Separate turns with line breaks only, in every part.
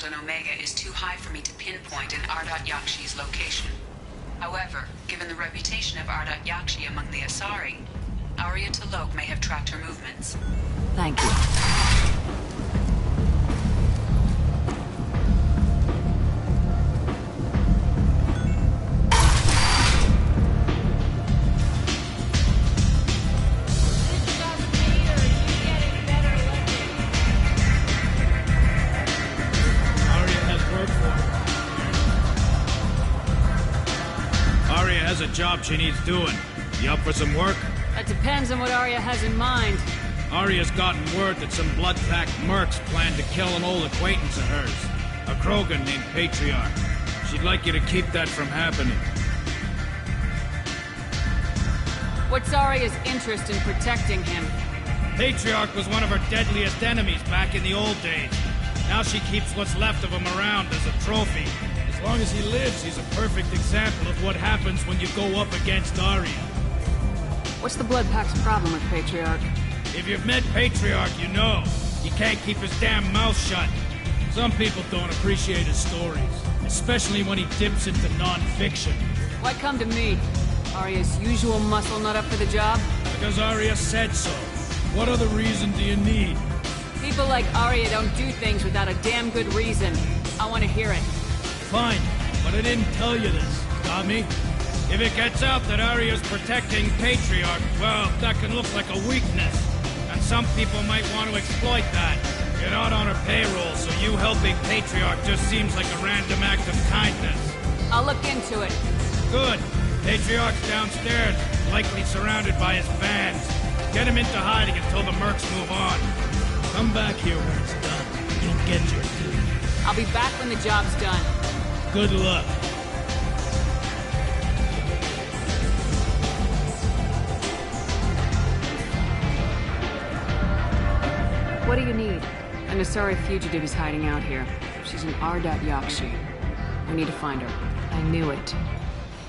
on Omega is too high for me to pinpoint an Ardot Yakshi's location. However, given the reputation of Ardot Yakshi among the Asari, Arya T'Loak may have tracked her movements.
Thank you.
A job she needs doing. You up for some work?
That depends on what Arya has in mind.
Arya's gotten word that some blood-packed mercs plan to kill an old acquaintance of hers, a Krogan named Patriarch. She'd like you to keep that from happening.
What's Arya's interest in protecting him?
Patriarch was one of her deadliest enemies back in the old days. Now she keeps what's left of him around as a trophy. As long as he lives, he's a perfect example of what happens when you go up against Arya.
What's the Blood Pack's problem with Patriarch?
If you've met Patriarch, you know. He can't keep his damn mouth shut. Some people don't appreciate his stories, especially when he dips into non-fiction.
Why come to me? Arya's usual muscle not up for the job?
Because Arya said so. What other reason do you need?
People like Arya don't do things without a damn good reason. I want to hear it.
Fine, but I didn't tell you this, got me? If it gets out that Arya's protecting Patriarch, well, that can look like a weakness. And some people might want to exploit that. You're not on her payroll, so you helping Patriarch just seems like a random act of kindness.
I'll look into it.
Good. Patriarch's downstairs, likely surrounded by his fans. Get him into hiding until the mercs move on. Come back here when it's done. You'll get your due.
I'll be back when the job's done.
Good luck.
What do you need? An Asari fugitive is hiding out here. She's an Ardot Yakshi. We need to find her. I knew it.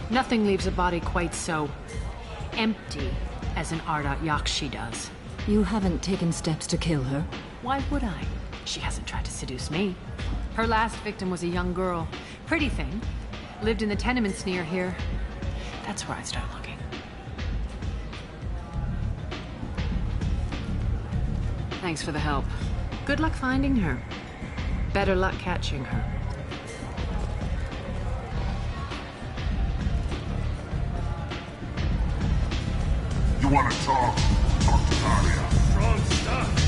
Nothing leaves a body quite so empty as an Ardot Yakshi does.
You haven't taken steps to kill her?
Why would I? She hasn't tried to seduce me. Her last victim was a young girl. Pretty thing. Lived in the tenements near here. That's where I'd start looking. Thanks for the help. Good luck finding her. Better luck catching her.
You wanna talk? Talk to Arya.
Strong stuff.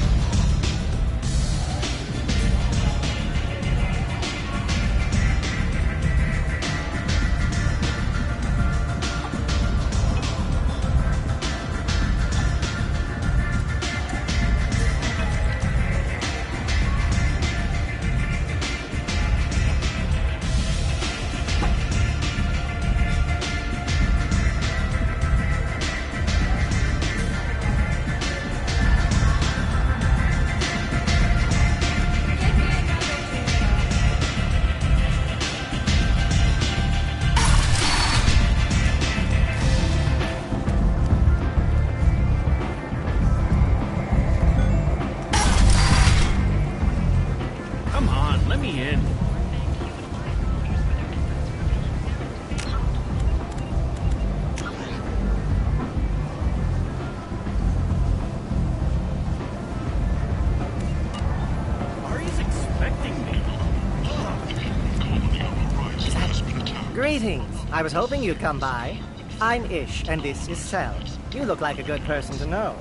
Greetings. I was hoping you'd come by. I'm Ish, and this is Sel. You look like a good person to know.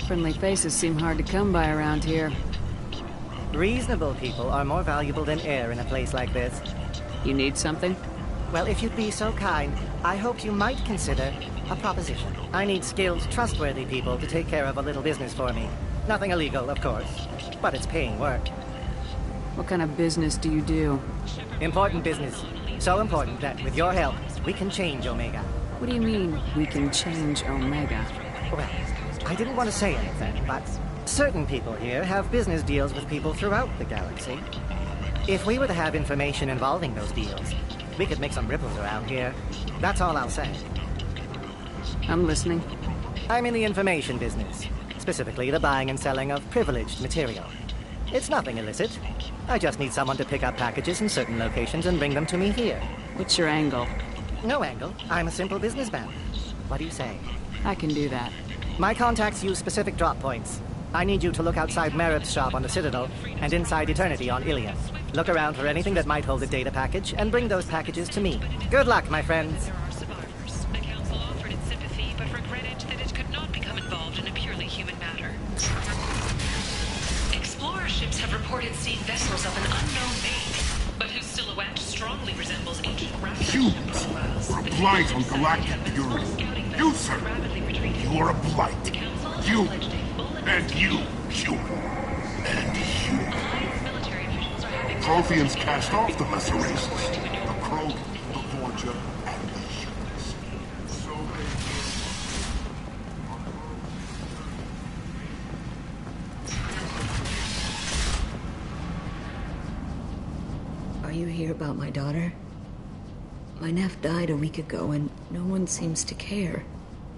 Friendly faces seem hard to come by around here.
Reasonable people are more valuable than air in a place like this.
You need something?
Well, if you'd be so kind, I hope you might consider a proposition. I need skilled, trustworthy people to take care of a little business for me. Nothing illegal, of course, but it's paying work.
What kind of business do you do?
Important business. So important that, with your help, we can change Omega.
What do you mean, we can change Omega?
Well, I didn't want to say anything, but certain people here have business deals with people throughout the galaxy. If we were to have information involving those deals, we could make some ripples around here. That's all I'll say.
I'm listening.
I'm in the information business, specifically the buying and selling of privileged material. It's nothing illicit. I just need someone to pick up packages in certain locations and bring them to me here.
What's your angle?
No angle. I'm a simple businessman. What do you say?
I can do that.
My contacts use specific drop points. I need you to look outside Merib's shop on the Citadel and inside Eternity on Ilia. Look around for anything that might hold a data package and bring those packages to me. Good luck, my friends.
There are survivors. The Council offered its sympathy, but regretted that it could not become involved in a purely human matter. Explorer ships have reported seeing vessels of an unknown make, but whose silhouette strongly resembles ancient
You
profiles.
are a blight on galactic Europe. You, sir, you are a blight. You, and you, human, and human. Protheans cast off the lesser races, the Krogan, the Vorja, and the humans. So
Are you here about my daughter? My nephew died a week ago and no one seems to care.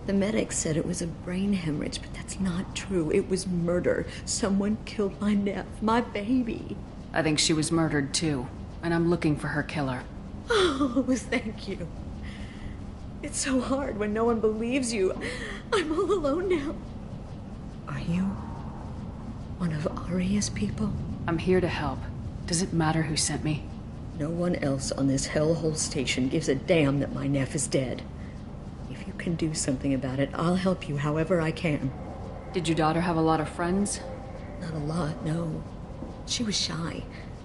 The medics said it was a brain hemorrhage, but that's not true. It was murder. Someone killed my nephew, my baby.
I think she was murdered too, and I'm looking for her killer.
Oh, thank you. It's so hard when no one believes you. I'm all alone now. Are you one of Aria's people?
I'm here to help. Does it matter who sent me?
No one else on this hellhole station gives a damn that my nephew is dead. If you can do something about it, I'll help you however I can.
Did your daughter have a lot of friends?
Not a lot, no. She was shy.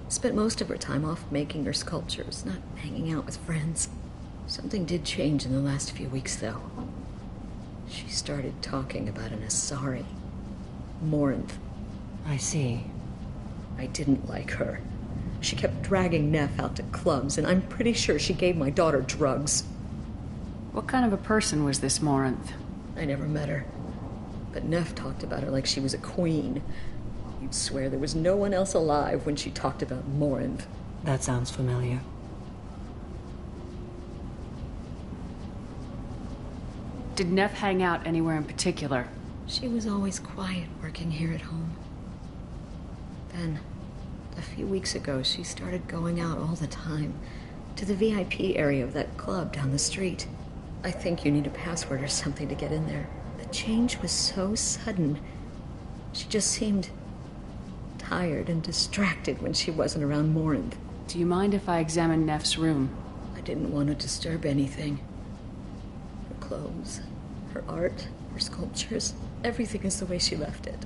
Spent most of her time off making her sculptures, not hanging out with friends. Something did change in the last few weeks, though. She started talking about an Asari. Morinth.
I see.
I didn't like her. She kept dragging Neff out to clubs, and I'm pretty sure she gave my daughter drugs.
What kind of a person was this Morinth?
I never met her. But Neff talked about her like she was a queen. You'd swear there was no one else alive when she talked about Morinth.
That sounds familiar.
Did Neff hang out anywhere in particular?
She was always quiet working here at home. Then, a few weeks ago, she started going out all the time. To the VIP area of that club down the street. I think you need a password or something to get in there. The change was so sudden. She just seemed tired and distracted when she wasn't around Morinth.
Do you mind if I examine Neff's room?
I didn't want to disturb anything. Her clothes, her art, her sculptures, everything is the way she left it.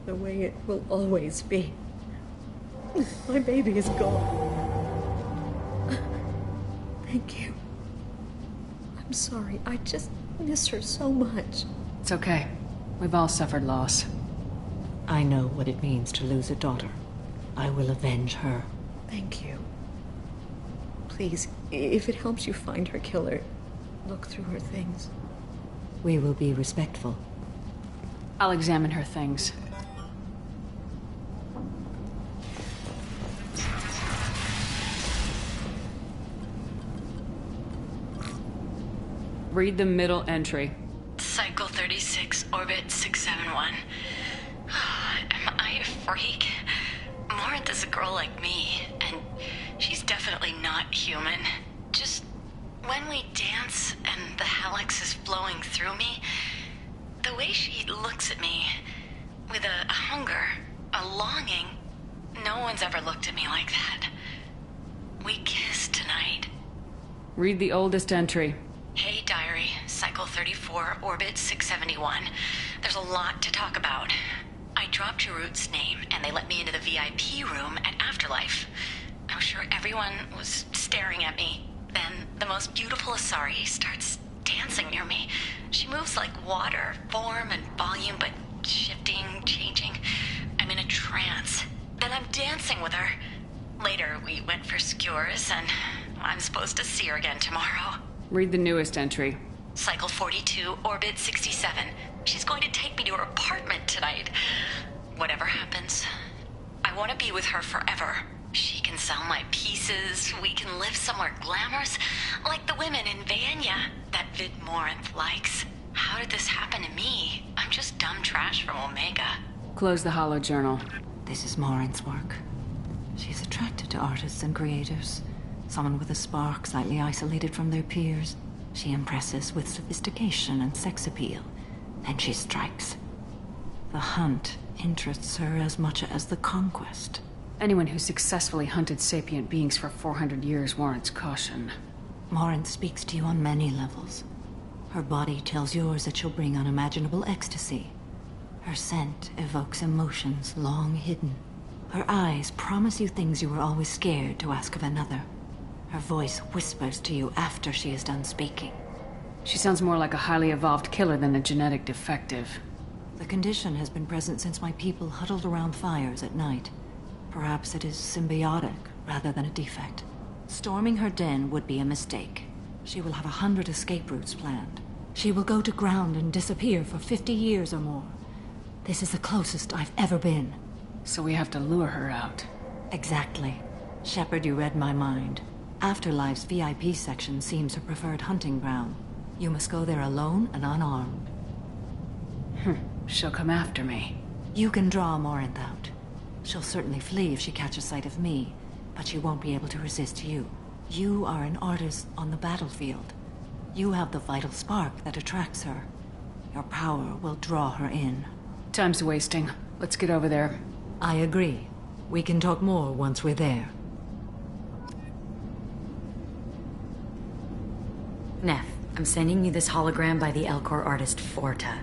The way it will always be. My baby is gone. Thank you. I'm sorry. I just miss her so much.
It's okay. We've all suffered loss.
I know what it means to lose a daughter. I will avenge her.
Thank you. Please, if it helps you find her killer, look through her things.
We will be respectful.
I'll examine her things. Read the middle entry.
Cycle 36, orbit 671. Am I a freak? Morinth is a girl like me, and she's definitely not human. Just when we dance and the helix is flowing through me, the way she looks at me with a hunger, a longing, no one's ever looked at me like that. We kissed tonight.
Read the oldest entry.
Hey, diary. Cycle 34, orbit 671. There's a lot to talk about. I dropped Jarut's name, and they let me into the VIP room at Afterlife. I was sure everyone was staring at me. Then the most beautiful Asari starts dancing near me. She moves like water, form and volume, but shifting, changing. I'm in a trance. Then I'm dancing with her. Later, we went for skewers, and I'm supposed to see her again tomorrow.
Read the newest entry.
Cycle 42, orbit 67. She's going to take me to her apartment tonight. Whatever happens, I want to be with her forever. She can sell my pieces. We can live somewhere glamorous, like the women in Vanya that Vid Morinth likes. How did this happen to me? I'm just dumb trash from Omega.
Close the holo journal.
This is Morin's work. She's attracted to artists and creators. Someone with a spark, slightly isolated from their peers. She impresses with sophistication and sex appeal. Then she strikes. The hunt interests her as much as the conquest.
Anyone who successfully hunted sapient beings for 400 years warrants caution.
Morin speaks to you on many levels. Her body tells yours that she'll bring unimaginable ecstasy. Her scent evokes emotions long hidden. Her eyes promise you things you were always scared to ask of another. Her voice whispers to you after she is done speaking.
She sounds more like a highly evolved killer than a genetic defective.
The condition has been present since my people huddled around fires at night. Perhaps it is symbiotic rather than a defect. Storming her den would be a mistake. She will have 100 escape routes planned. She will go to ground and disappear for 50 years or more. This is the closest I've ever been.
So we have to lure her out.
Exactly. Shepard, you read my mind. Afterlife's VIP section seems her preferred hunting ground. You must go there alone and unarmed.
She'll come after me.
You can draw Morinth out. She'll certainly flee if she catches sight of me, but she won't be able to resist you. You are an artist on the battlefield. You have the vital spark that attracts her. Your power will draw her in.
Time's wasting. Let's get over there.
I agree. We can talk more once we're there.
Neff, I'm sending you this hologram by the Elcor artist Forta.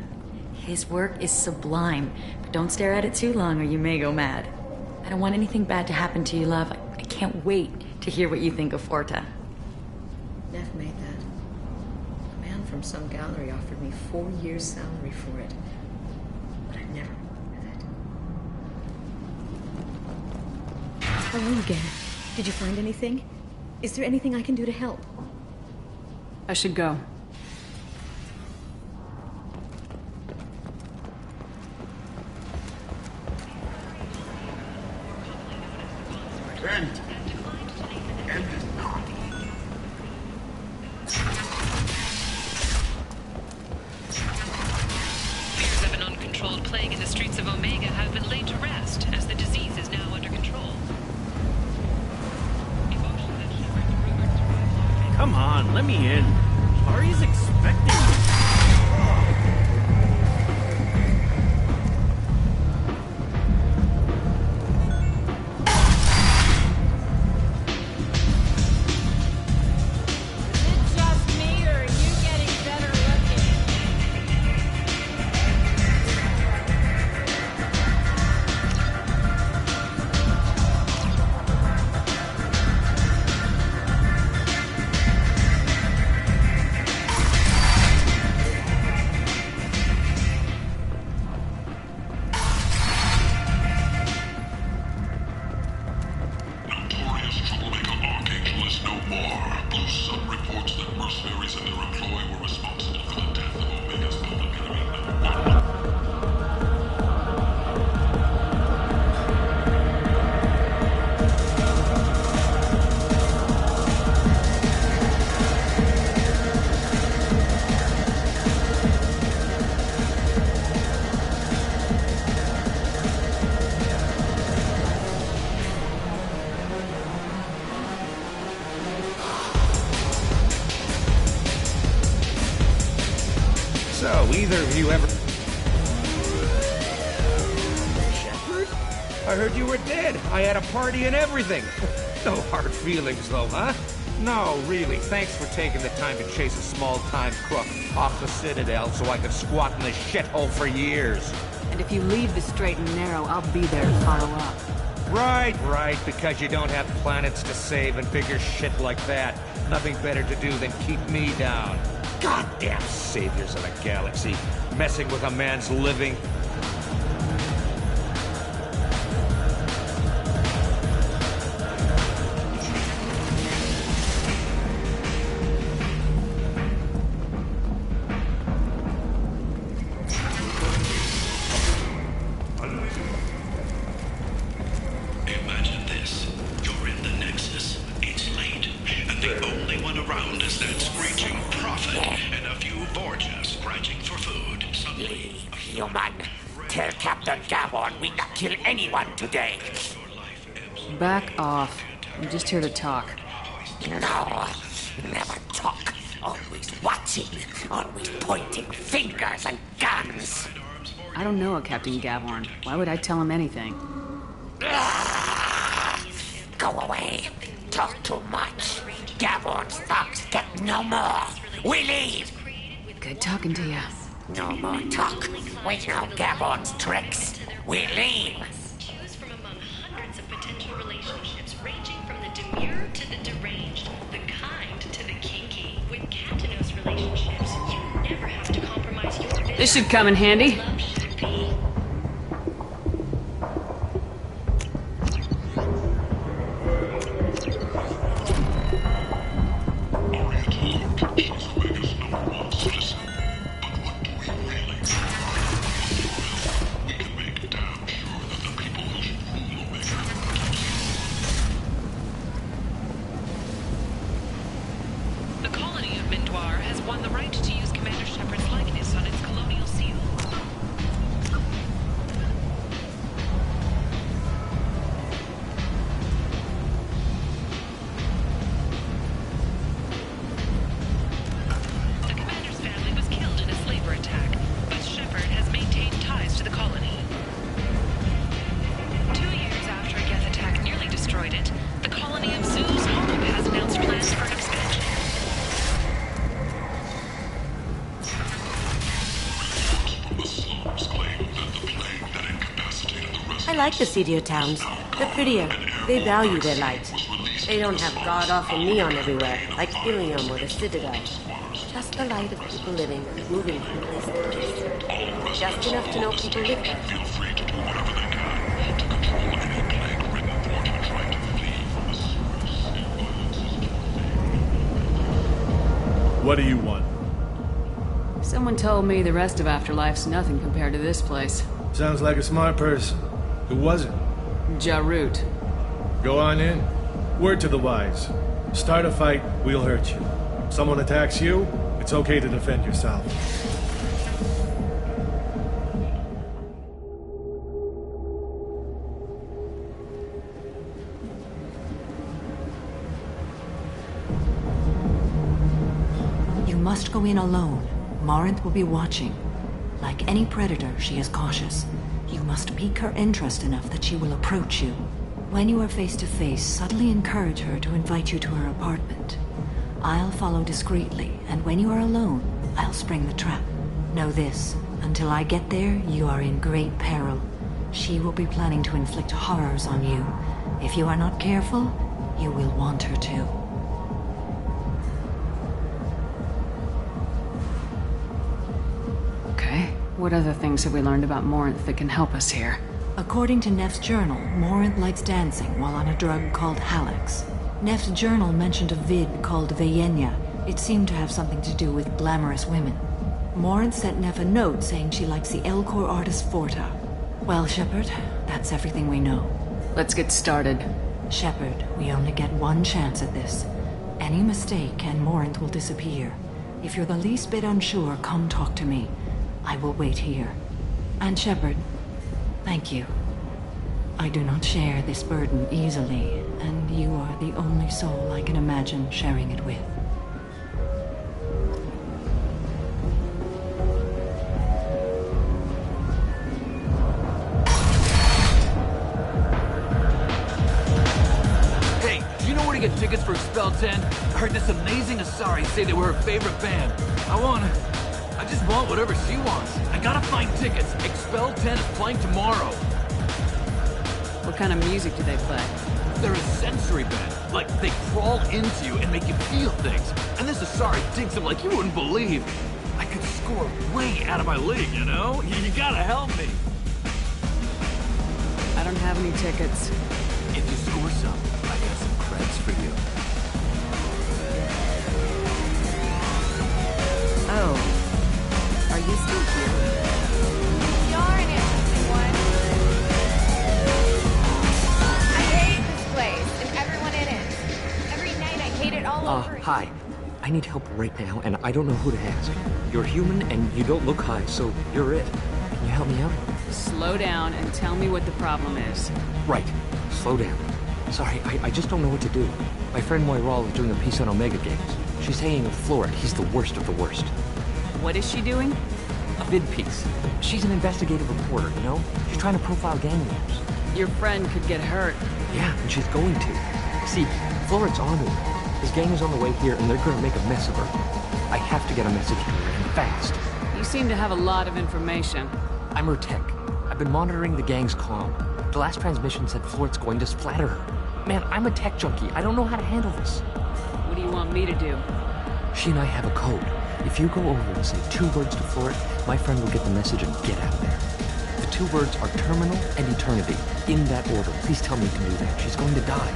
His work is sublime, but don't stare at it too long or you may go mad. I don't want anything bad to happen to you, love. I can't wait to hear what you think of Forta.
Neff made that. A man from some gallery offered me 4 years' salary for it. But I'd never work with it. Hello again. Did you find anything? Is there anything I can do to help?
I should go.
End is not.
Fears of an uncontrolled plague in the streets of Omega have been laid to rest, as the disease is now under control.
Come on, let me in. Ari's expecting me.
So, either of you ever... Shepard? I heard you were dead. I had a party and everything. No hard feelings, though, huh? No, really. Thanks for taking the time to chase a small-time crook off the Citadel so I could squat in the shithole for years.
And if you leave the straight and narrow, I'll be there to follow up.
Right, because you don't have planets to save and bigger shit like that. Nothing better to do than keep me down. Goddamn saviors of the galaxy, messing with a man's living.
Imagine this. You're in the Nexus. It's late. And the only one around is that screeching prophet and a few Borgia scratching for food. Suddenly,
Human, tell Captain Gavon we not kill anyone today.
Back off. I'm just here to talk.
No, never talk. Always watching. Always pointing fingers and guns.
I don't know a Captain Gavorn. Why would I tell him anything?
Go away. Talk too much. Gavorn's thugs get no more. We leave.
Good talking to you.
No more talk. We know Gavorn's tricks. We leave.
Choose from among hundreds of potential relationships ranging from the demure to the deranged, the kind to the kinky. With Captain's relationships, you never have to compromise your business.
This should come in handy.
Love should be.
The colony of Mindoir has won the right to use Commander Shepard's likeness on its colonial seal. The commander's family was killed in a slaver attack, but Shepard has maintained ties to the colony. 2 years after a Geth attack nearly destroyed it, the colony of Zoo's home has announced plans for an expansion.
I like the seedier towns. They're prettier. They value their light. They don't have god-awful neon everywhere, like Ilium or the Citadel. Just the light of people living, moving from place to place. Just enough to know people live there.
Feel free to do whatever they can to control any plague written portrait trying to flee from the source.
What do you want?
Someone told me the rest of Afterlife's nothing compared to this place.
Sounds like a smart person. Who was it?
Jarut.
Go on in. Word to the wise. Start a fight, we'll hurt you. Someone attacks you, it's okay to defend yourself.
You must go in alone. Morinth will be watching. Like any predator, she is cautious. You must pique her interest enough that she will approach you. When you are face to face, subtly encourage her to invite you to her apartment. I'll follow discreetly, and when you are alone, I'll spring the trap. Know this, until I get there, you are in great peril. She will be planning to inflict horrors on you. If you are not careful, you will want her to.
What other things have we learned about Morinth that can help us here?
According to Neff's journal, Morinth likes dancing while on a drug called Halex. Neff's journal mentioned a vid called Veyenya. It seemed to have something to do with glamorous women. Morinth sent Neff a note saying she likes the Elcor artist Forta. Well, Shepard, that's everything we know.
Let's get started.
Shepard, we only get one chance at this. Any mistake and Morinth will disappear. If you're the least bit unsure, come talk to me. I will wait here. And Shepard, thank you. I do not share this burden easily, and you are the only soul I can imagine sharing it with.
Hey, do you know where to get tickets for Expel 10? I heard this amazing Asari say they were her favorite band. I just want whatever she wants. I gotta find tickets. Expel 10 is playing tomorrow.
What kind of music do they play?
They're a sensory band. Like, they crawl into you and make you feel things. And this Asari digs them like you wouldn't believe. I could score way out of my league, you know? You gotta help me.
I don't have any tickets.
If you score some, I got some creds for you.
Oh. Are you still here?
You're an interesting one. I hate this place and everyone in it. Every night I hate it all over again.
Hi. I need help right now, and I don't know who to ask. You're human, and you don't look high, so you're it. Can you help me out?
Slow down and tell me what the problem is.
Right. Slow down. Sorry, I just don't know what to do. My friend Moirol is doing a piece on Omega Games. She's hanging with Florid. He's the worst of the worst.
What is she doing?
A vid piece. She's an investigative reporter, you know? She's trying to profile gang leaders.
Your friend could get hurt.
Yeah, and she's going to. See, Florid's on to her. His gang is on the way here, and they're gonna make a mess of her. I have to get a message to her, and fast.
You seem to have a lot of information.
I'm her tech. I've been monitoring the gang's comm. The last transmission said Florid's going to splatter her. Man, I'm a tech junkie. I don't know how to handle this.
What do you want me to do?
She and I have a code. If you go over and say 2 words to Florid, my friend will get the message and get out of there. The 2 words are terminal and eternity. In that order. Please tell me you can do that. She's going to die.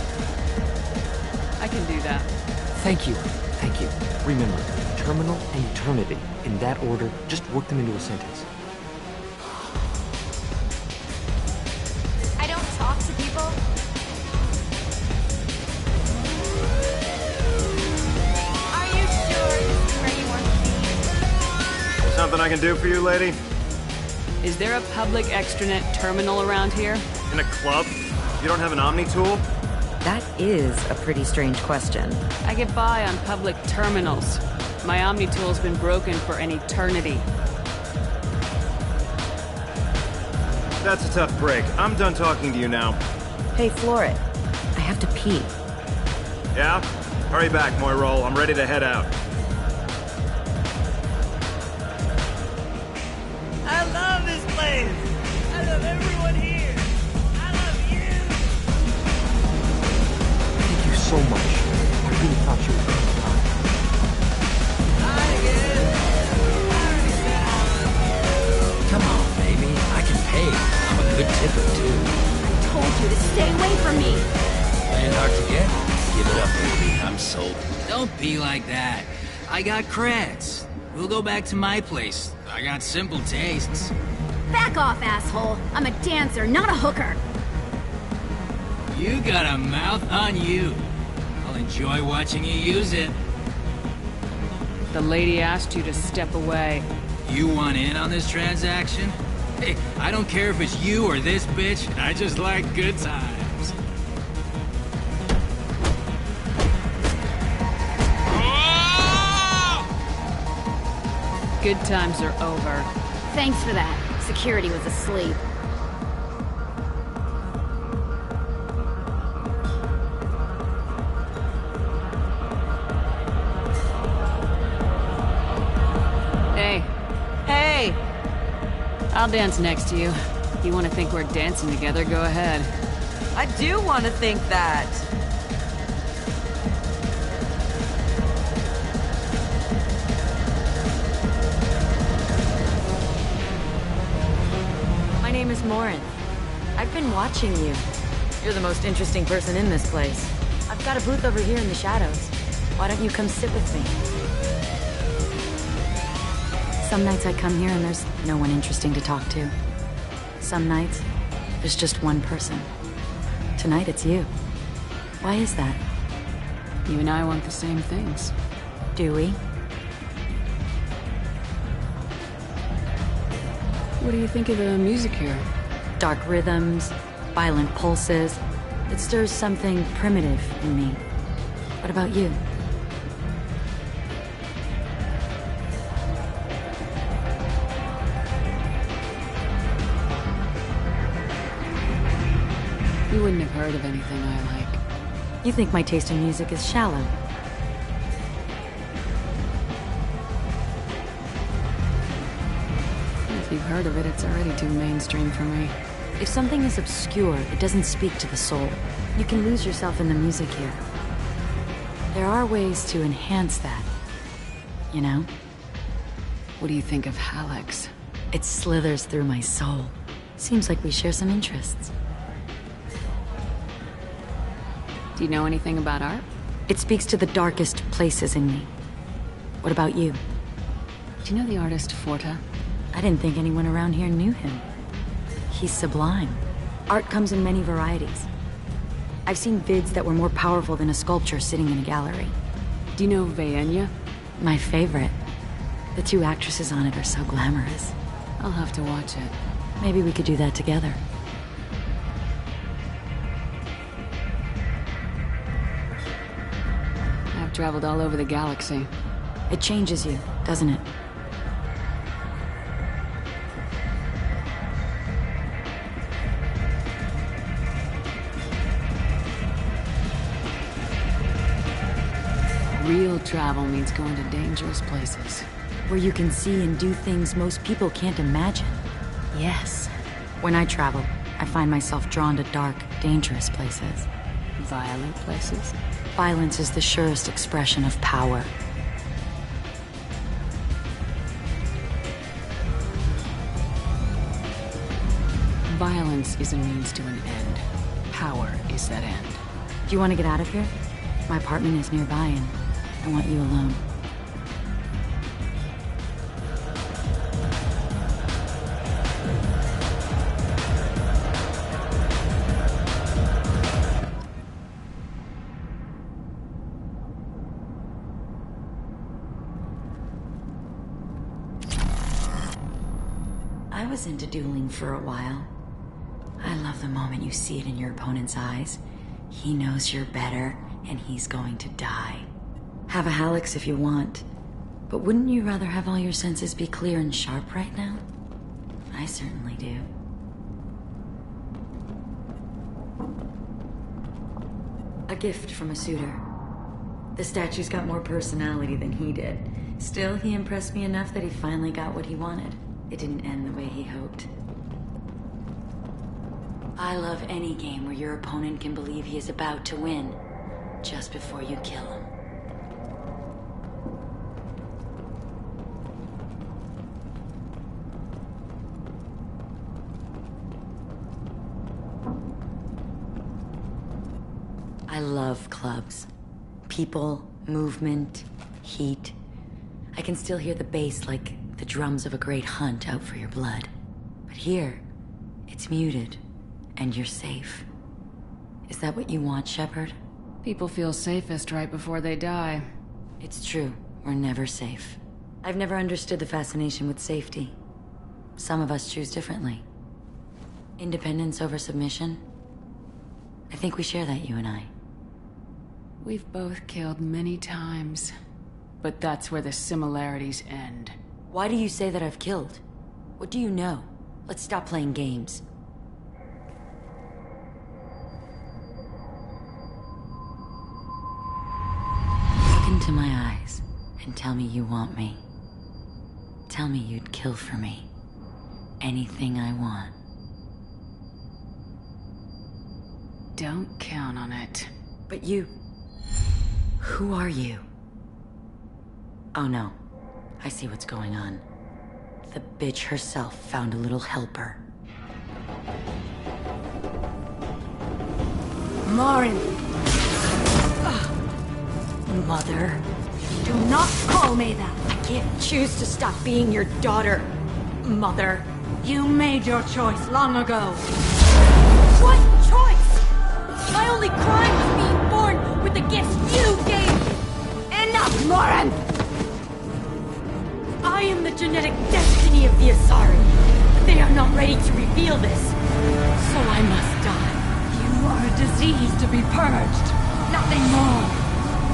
I can do that.
Thank you. Thank you. Remember, terminal and eternity. In that order, just work them into a sentence.
I don't talk to people. Are you sure this is where you want to be?
Something I can do for you, lady?
Is there a public extranet terminal around here?
In a club? You don't have an Omni tool?
That is a pretty strange question.
I get by on public terminals. My Omni tool's been broken for an eternity.
That's a tough break. I'm done talking to you now.
Hey, Florid. I have to pee.
Yeah? Hurry back, Moirol. I'm ready to head out.
I love this place! I love everyone here! I love you!
Thank you so much. I really thought you were going to die.
Come on, baby. I can pay. I'm a good tipper, too.
I told you to stay away from me.
Playing hard to get? Give it up, baby. I'm sold. Don't be like that. I got creds. We'll go back to my place. I got simple tastes.
Back off, asshole. I'm a dancer, not a hooker.
You got a mouth on you. I'll enjoy watching you use it.
The lady asked you to step away.
You want in on this transaction? Hey, I don't care if it's you or this bitch. I just like good times.
Good times are over.
Thanks for that. Security was asleep.
Hey. Hey! I'll dance next to you. You want to think we're dancing together, go ahead.
I do want to think that. My name is Morin. I've been watching you. You're the most interesting person in this place. I've got a booth over here in the shadows. Why don't you come sit with me?
Some nights I come here and there's no one interesting to talk to. Some nights, there's just one person. Tonight it's you. Why is that?
You and I want the same things.
Do we?
What do you think of the music here?
Dark rhythms, violent pulses. It stirs something primitive in me. What about you?
You wouldn't have heard of anything I like.
You think my taste in music is shallow.
If you've heard of it, it's already too mainstream for me.
If something is obscure, it doesn't speak to the soul. You can lose yourself in the music here. There are ways to enhance that. You know?
What do you think of Hallex?
It slithers through my soul. Seems like we share some interests.
Do you know anything about art?
It speaks to the darkest places in me. What about you?
Do you know the artist Forta?
I didn't think anyone around here knew him. He's sublime. Art comes in many varieties. I've seen vids that were more powerful than a sculpture sitting in a gallery.
Do you know Vaenya?
My favorite. The 2 actresses on it are so glamorous.
I'll have to watch it.
Maybe we could do that together.
I've traveled all over the galaxy.
It changes you, doesn't it?
Real travel means going to dangerous places.
Where you can see and do things most people can't imagine. Yes. When I travel, I find myself drawn to dark, dangerous places.
Violent places?
Violence is the surest expression of power.
Violence is a means to an end. Power is that end.
Do you want to get out of here? My apartment is nearby and I want you alone. I was into dueling for a while. I love the moment you see it in your opponent's eyes. He knows you're better, and he's going to die. Have a Hallex if you want, but wouldn't you rather have all your senses be clear and sharp right now? I certainly do. A gift from a suitor. The statue's got more personality than he did. Still, he impressed me enough that he finally got what he wanted. It didn't end the way he hoped. I love any game where your opponent can believe he is about to win, just before you kill him. I love clubs. People, movement, heat. I can still hear the bass like the drums of a great hunt out for your blood. But here, it's muted, and you're safe. Is that what you want, Shepard?
People feel safest right before they die.
It's true. We're never safe. I've never understood the fascination with safety. Some of us choose differently. Independence over submission? I think we share that, you and I.
We've both killed many times, but that's where the similarities end.
Why do you say that I've killed? What do you know? Let's stop playing games. Look into my eyes and tell me you want me. Tell me you'd kill for me. Anything I want.
Don't count on it.
But you... Who are you? Oh no. I see what's going on. The bitch herself found a little helper.
Morin!
Mother.
Do not call me that!
I can't choose to stop being your daughter, Mother.
You made your choice long ago.
What choice? My only crime was being born with the gifts you gave me! Enough, Morin! I am the genetic destiny of the Asari. But they are not ready to reveal this. So I must die.
You are a disease to be purged. Nothing more.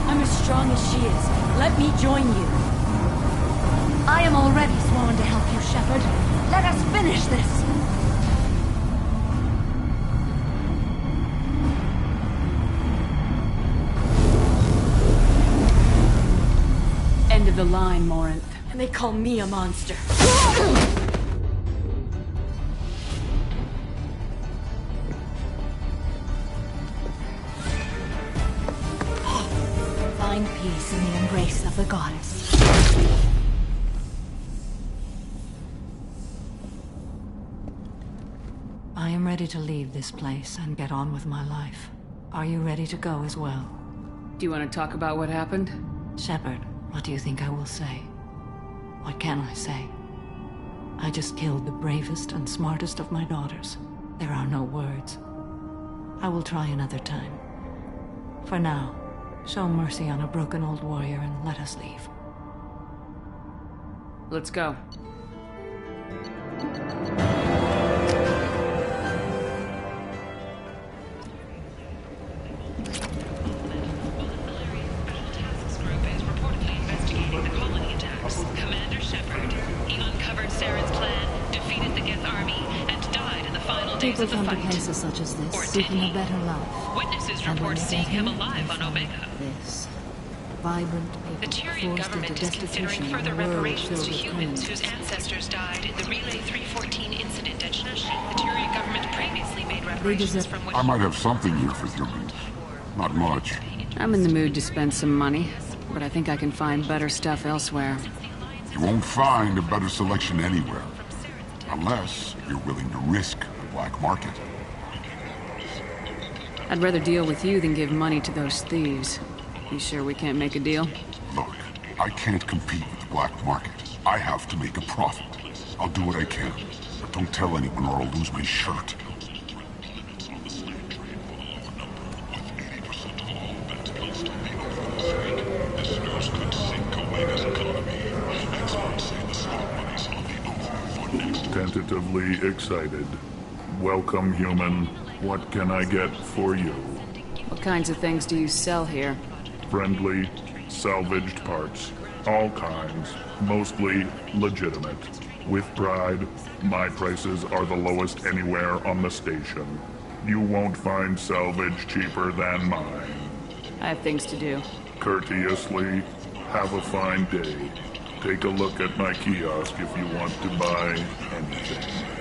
I'm as strong as she is. Let me join you.
I am already sworn to help you, Shepard. Let us finish this.
End of the line, Morinth.
And they call me a monster.
Find peace in the embrace of the goddess. I am ready to leave this place and get on with my life. Are you ready to go as well?
Do you want to talk about what happened?
Shepard, what do you think I will say? What can I say? I just killed the bravest and smartest of my daughters. There are no words. I will try another time. For now, show mercy on a broken old warrior and let us leave.
Let's go.
People come to places such as this, seeking a better life.
Witnesses report seeing him alive on Omega.
This. Vibrant
The
people
Tyrian
forced
government
into
is considering
destitution
further
in a world
reparations
filled
to
with
humans
criminals.
whose ancestors died in the Relay 314 incident at Shnashi. The Tyrian government previously made reparations from which...
I might have something here for humans. Not much.
I'm in the mood to spend some money, but I think I can find better stuff elsewhere.
You won't find a better selection anywhere. Unless you're willing to risk the black market.
I'd rather deal with you than give money to those thieves. You sure we can't make a deal?
Look, I can't compete with the black market. I have to make a profit. I'll do what I can. But don't tell anyone or I'll lose my shirt.
Tentatively excited. Welcome, human. What can I get for you?
What kinds of things do you sell here?
Friendly, salvaged parts. All kinds. Mostly legitimate. With pride, my prices are the lowest anywhere on the station. You won't find salvage cheaper than mine.
I have things to do.
Courteously, have a fine day. Take a look at my kiosk if you want to buy anything.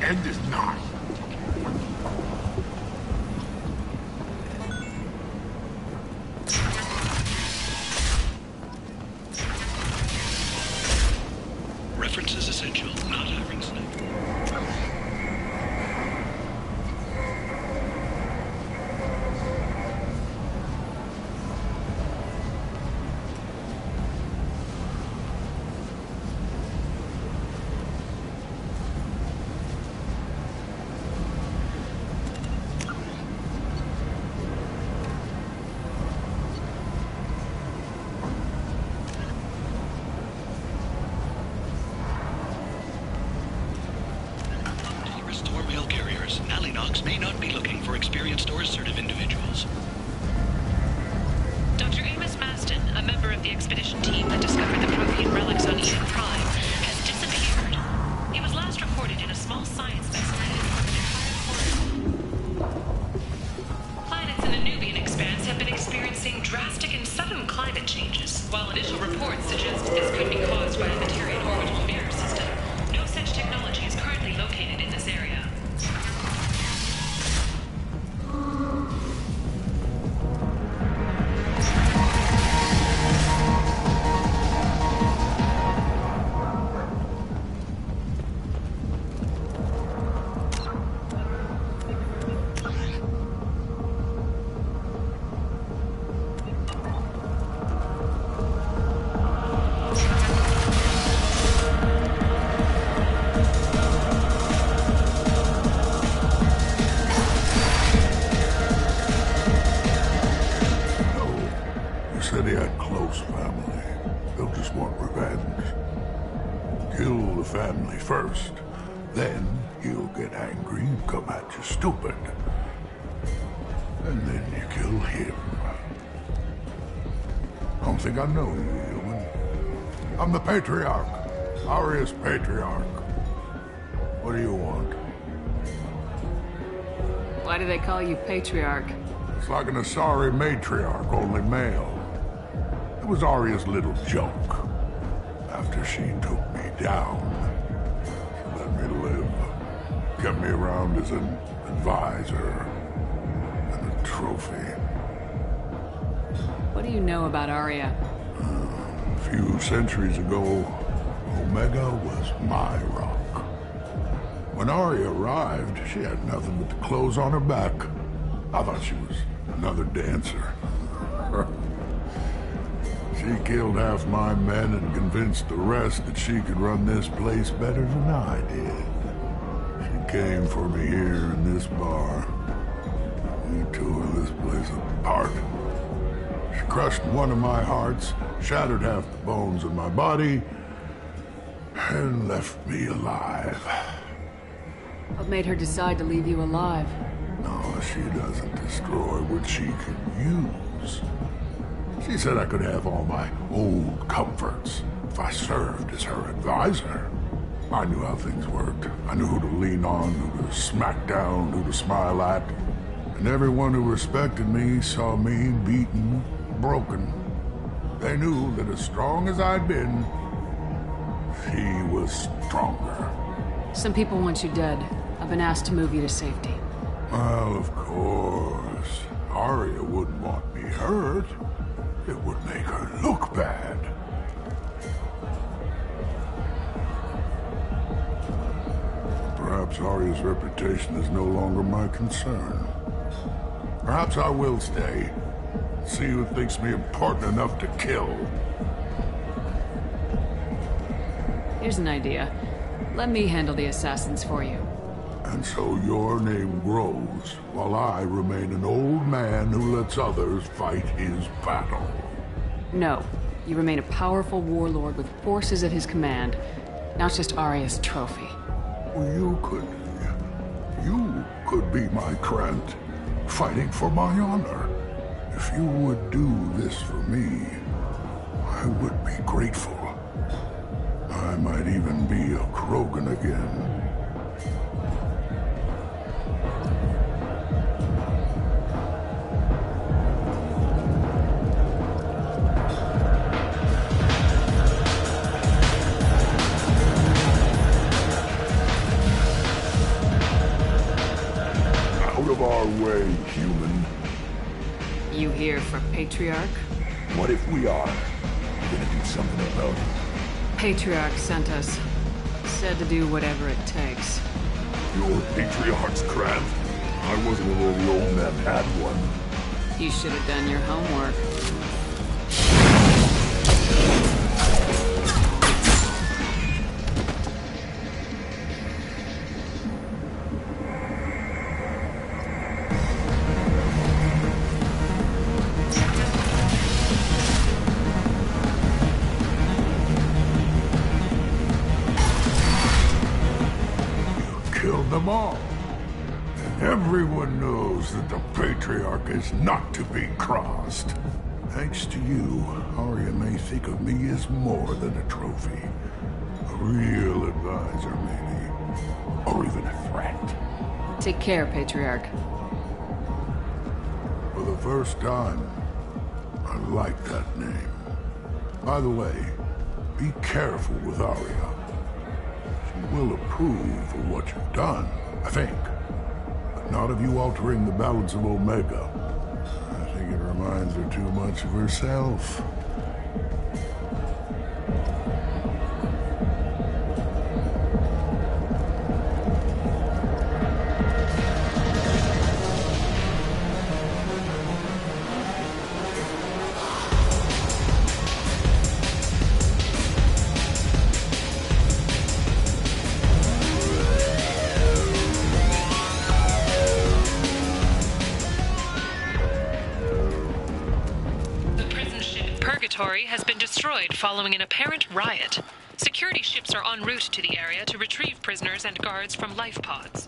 End is not.
Reference is essential, not iron snipe. May not be looking for experienced or assertive individuals.
Dr. Amos Maston, a member of the expedition team that discovered the Prothean relics on Eden Prime, has disappeared. He was last reported in a small science specimen from an entire quarter. Planets in the Nubian expanse have been experiencing drastic and sudden climate changes. While initial reports suggest this could be caused by a Materian orbital mirror system, no such technology is currently located in this area.
Said he had close family. They'll just want revenge. Kill the family first. Then he'll get angry and come at you stupid. And then you kill him. I don't think I know you, human. I'm the Patriarch. Arius Patriarch. What do you want?
Why do they call you Patriarch?
It's like an Asari matriarch, only male. It
was Arya's little joke. After she took me down, she let me live. Kept me around as an advisor and a trophy.
What do you know about Arya?
A few centuries ago, Omega was my rock. When Arya arrived, she had nothing but the clothes on her back. I thought she was another dancer. She killed half my men and convinced the rest that she could run this place better than I did. She came for me here in this bar. We tore this place apart. She crushed one of my hearts, shattered half the bones in my body, and left me alive.
What made her decide to leave you alive?
No, she doesn't destroy what she can use. She said I could have all my old comforts if I served as her advisor. I knew how things worked. I knew who to lean on, who to smack down, who to smile at. And everyone who respected me saw me beaten, broken. They knew that as strong as I'd been, she was stronger.
Some people want you dead. I've been asked to move you to safety.
Well, of course. Arya wouldn't want me hurt. It would make her look bad. Perhaps Arya's reputation is no longer my concern. Perhaps I will stay. See who thinks me important enough to kill.
Here's an idea. Let me handle the assassins for you.
And so your name grows, while I remain an old man who lets others fight his battle.
No. You remain a powerful warlord with forces at his command, not just Arya's trophy.
You could be my Krant, fighting for my honor. If you would do this for me, I would be grateful. I might even be a Krogan again. Out of our way, human.
You here for Patriarch?
What if we are? Gonna do something about it.
Patriarch sent us. Said to do whatever it takes.
Your Patriarch's Krant? I wasn't aware the old man had one.
You should have done your homework.
Them all. And everyone knows that the Patriarch is not to be crossed. Thanks to you, Arya may think of me as more than a trophy. A real advisor, maybe. Or even a threat.
Take care, Patriarch.
For the first time, I like that name. By the way, be careful with Arya. Will approve of what you've done, I think. But not of you altering the balance of Omega. I think it reminds her too much of herself.
Has been destroyed following an apparent riot. Security ships are en route to the area to retrieve prisoners and guards from life pods.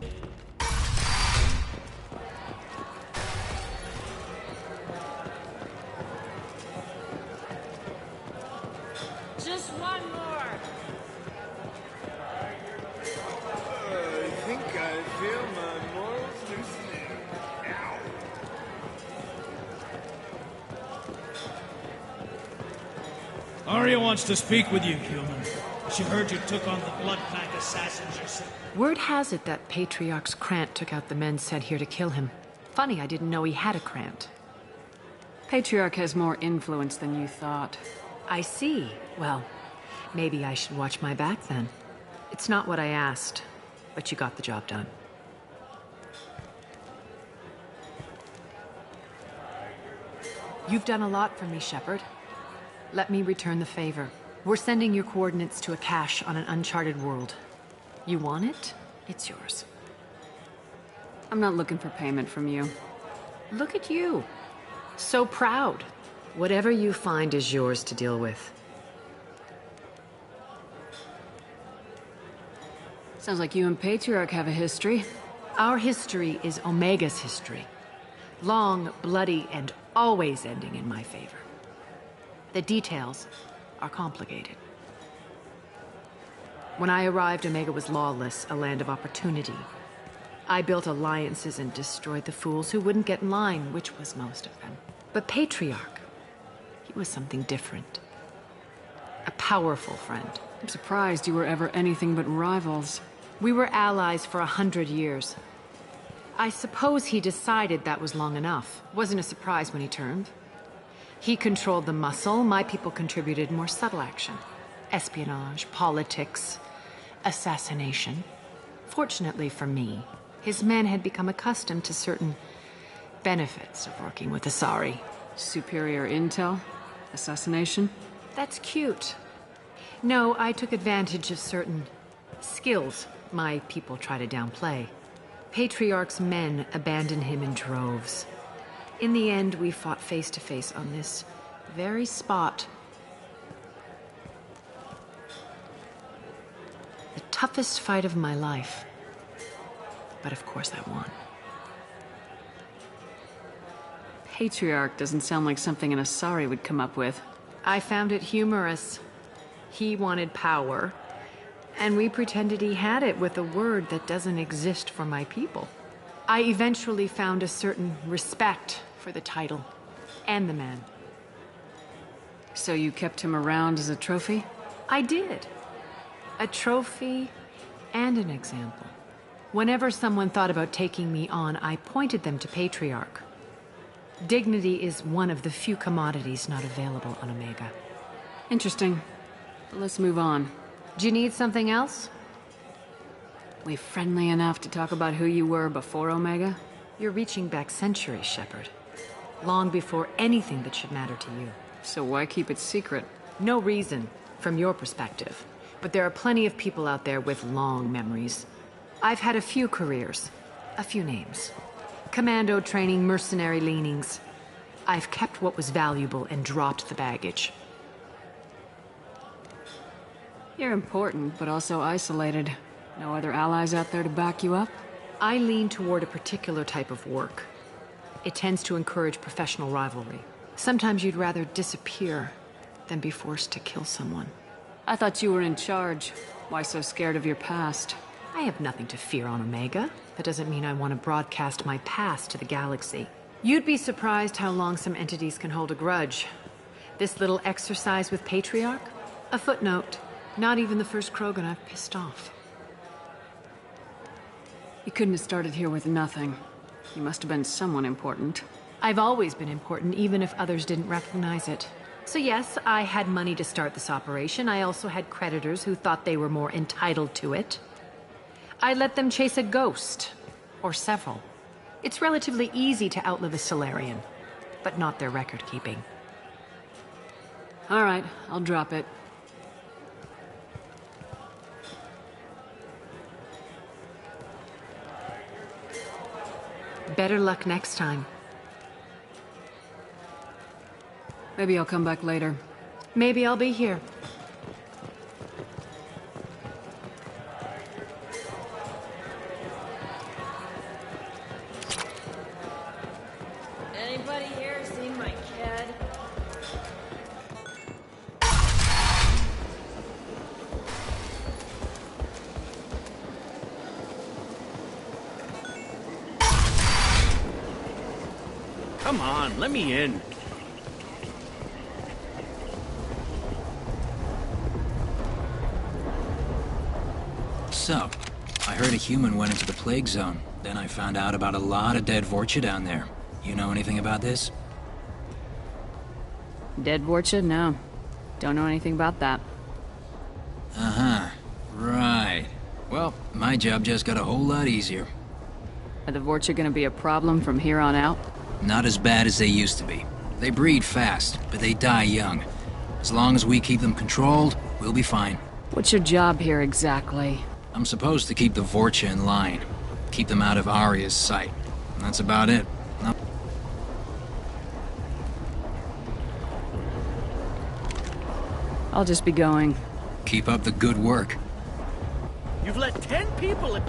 Just one more.
I think I feel my morals loosening. Ow. Arya wants to speak with you, human. She heard you took on the Blood Pack assassins yourself.
Word has it that Patriarch's Krant took out the men sent here to kill him. Funny, I didn't know he had a Krant. Patriarch has more influence than you thought. I see. Well, maybe I should watch my back then. It's not what I asked, but you got the job done. You've done a lot for me, Shepard. Let me return the favor. We're sending your coordinates to a cache on an uncharted world. You want it? It's yours.
I'm not looking for payment from you.
Look at you. So proud. Whatever you find is yours to deal with.
Sounds like you and Patriarch have a history.
Our history is Omega's history. Long, bloody, and always ending in my favor. The details are complicated. When I arrived, Omega was lawless, a land of opportunity. I built alliances and destroyed the fools who wouldn't get in line, which was most of them. But Patriarch, he was something different. A powerful friend.
I'm surprised you were ever anything but rivals.
We were allies for 100 years. I suppose he decided that was long enough. Wasn't a surprise when he turned. He controlled the muscle, my people contributed more subtle action. Espionage, politics, assassination. Fortunately for me, his men had become accustomed to certain benefits of working with Asari.
Superior intel? Assassination?
That's cute. No, I took advantage of certain skills my people try to downplay. Patriarch's men abandoned him in droves. In the end, we fought face to face on this very spot. The toughest fight of my life. But of course I won.
Patriarch doesn't sound like something an Asari would come up with.
I found it humorous. He wanted power, and we pretended he had it with a word that doesn't exist for my people. I eventually found a certain respect for the title and the man.
So you kept him around as a trophy?
I did. A trophy and an example. Whenever someone thought about taking me on, I pointed them to Patriarch. Dignity is one of the few commodities not available on Omega.
Interesting. But let's move on.
Do you need something else?
We friendly enough to talk about who you were before Omega?
You're reaching back centuries, Shepard. Long before anything that should matter to you.
So why keep it secret?
No reason, from your perspective. But there are plenty of people out there with long memories. I've had a few careers, a few names. Commando training, mercenary leanings. I've kept what was valuable and dropped the baggage.
You're important, but also isolated. No other allies out there to back you up?
I lean toward a particular type of work. It tends to encourage professional rivalry. Sometimes you'd rather disappear than be forced to kill someone.
I thought you were in charge. Why so scared of your past?
I have nothing to fear on Omega. That doesn't mean I want to broadcast my past to the galaxy. You'd be surprised how long some entities can hold a grudge. This little exercise with Patriarch? A footnote. Not even the first Krogan I've pissed off.
You couldn't have started here with nothing. You must have been someone important.
I've always been important, even if others didn't recognize it. So yes, I had money to start this operation. I also had creditors who thought they were more entitled to it. I let them chase a ghost, or several. It's relatively easy to outlive a Solarian, but not their record-keeping.
All right, I'll drop it.
Better luck next time.
Maybe I'll come back later.
Maybe I'll be here.
Anybody here seen my kid?
Come on, let me in.
So, I heard a human went into the plague zone. Then I found out about a lot of dead Vorcha down there. You know anything about this?
Dead Vorcha? No. Don't know anything about that.
Uh-huh. Right. Well, my job just got a whole lot easier.
Are the Vorcha gonna be a problem from here on out?
Not as bad as they used to be. They breed fast, but they die young. As long as we keep them controlled, we'll be fine.
What's your job here exactly?
I'm supposed to keep the Vorcha in line. Keep them out of Arya's sight. That's about it.
I'll just be going.
Keep up the good work.
You've let 10 people in...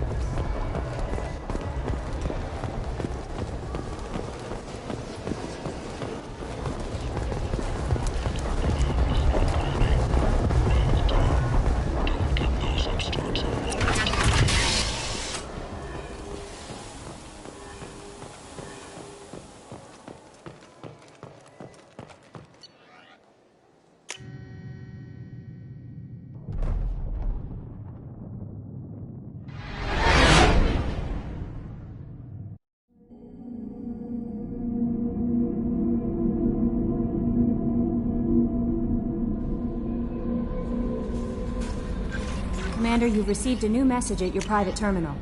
Commander, you've received a new message at your private terminal.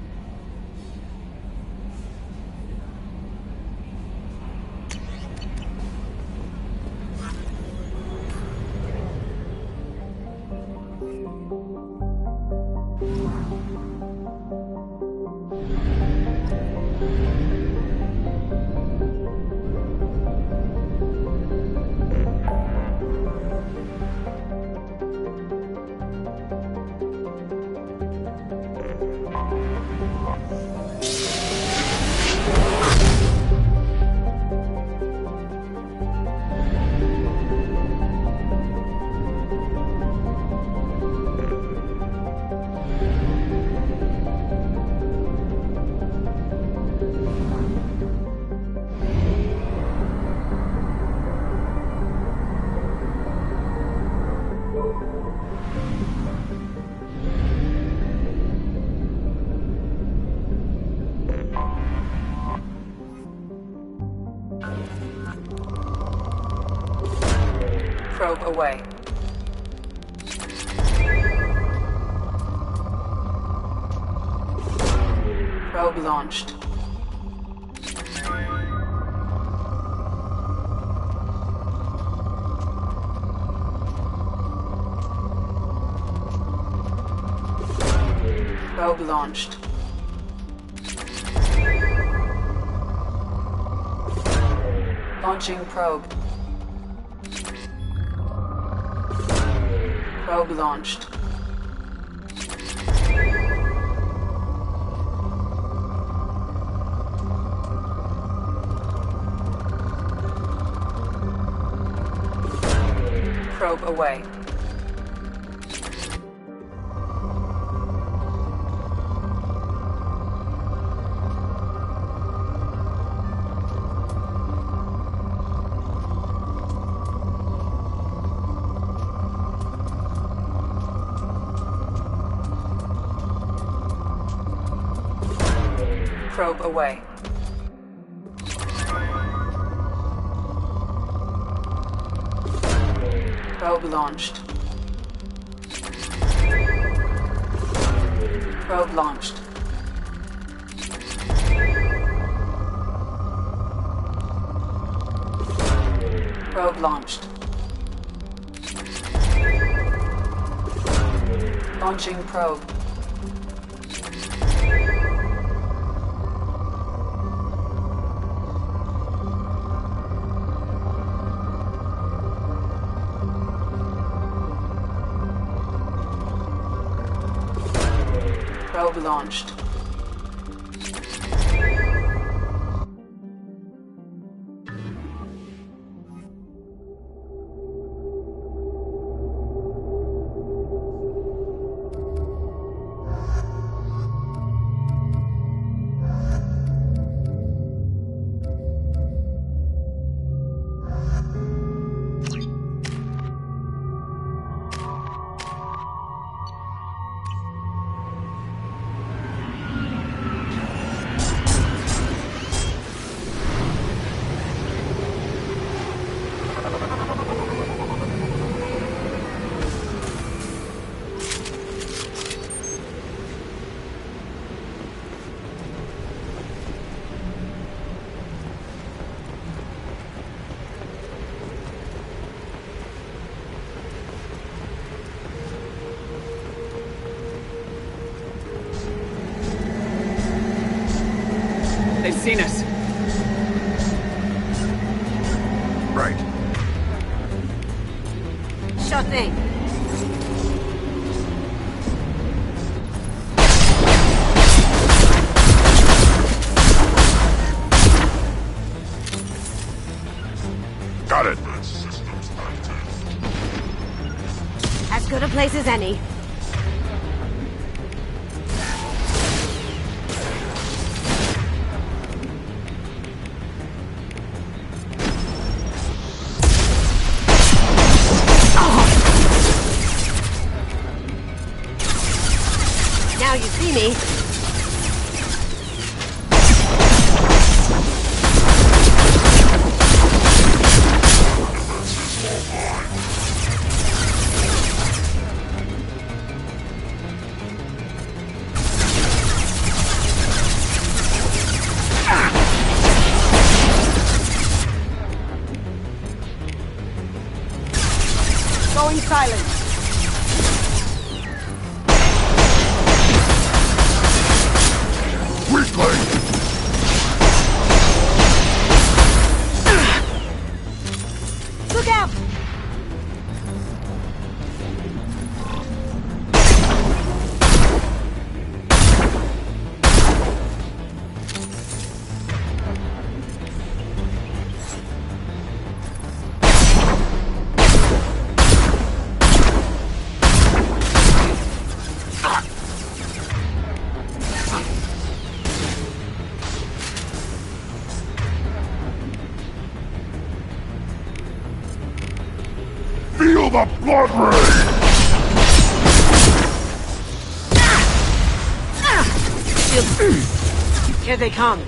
Probe away. Probe launched. Probe launched. Launching probe. Probe launched. Probe away. Probe away. Probe launched. Probe launched. Probe launched. Launching probe. Probe launched.
seen us.
Right.
Sure thing.
Got it.
As good a place as any. Now you see me. Going silent.
Weakling!
Look out!
Feel the blood rain!
Here they come.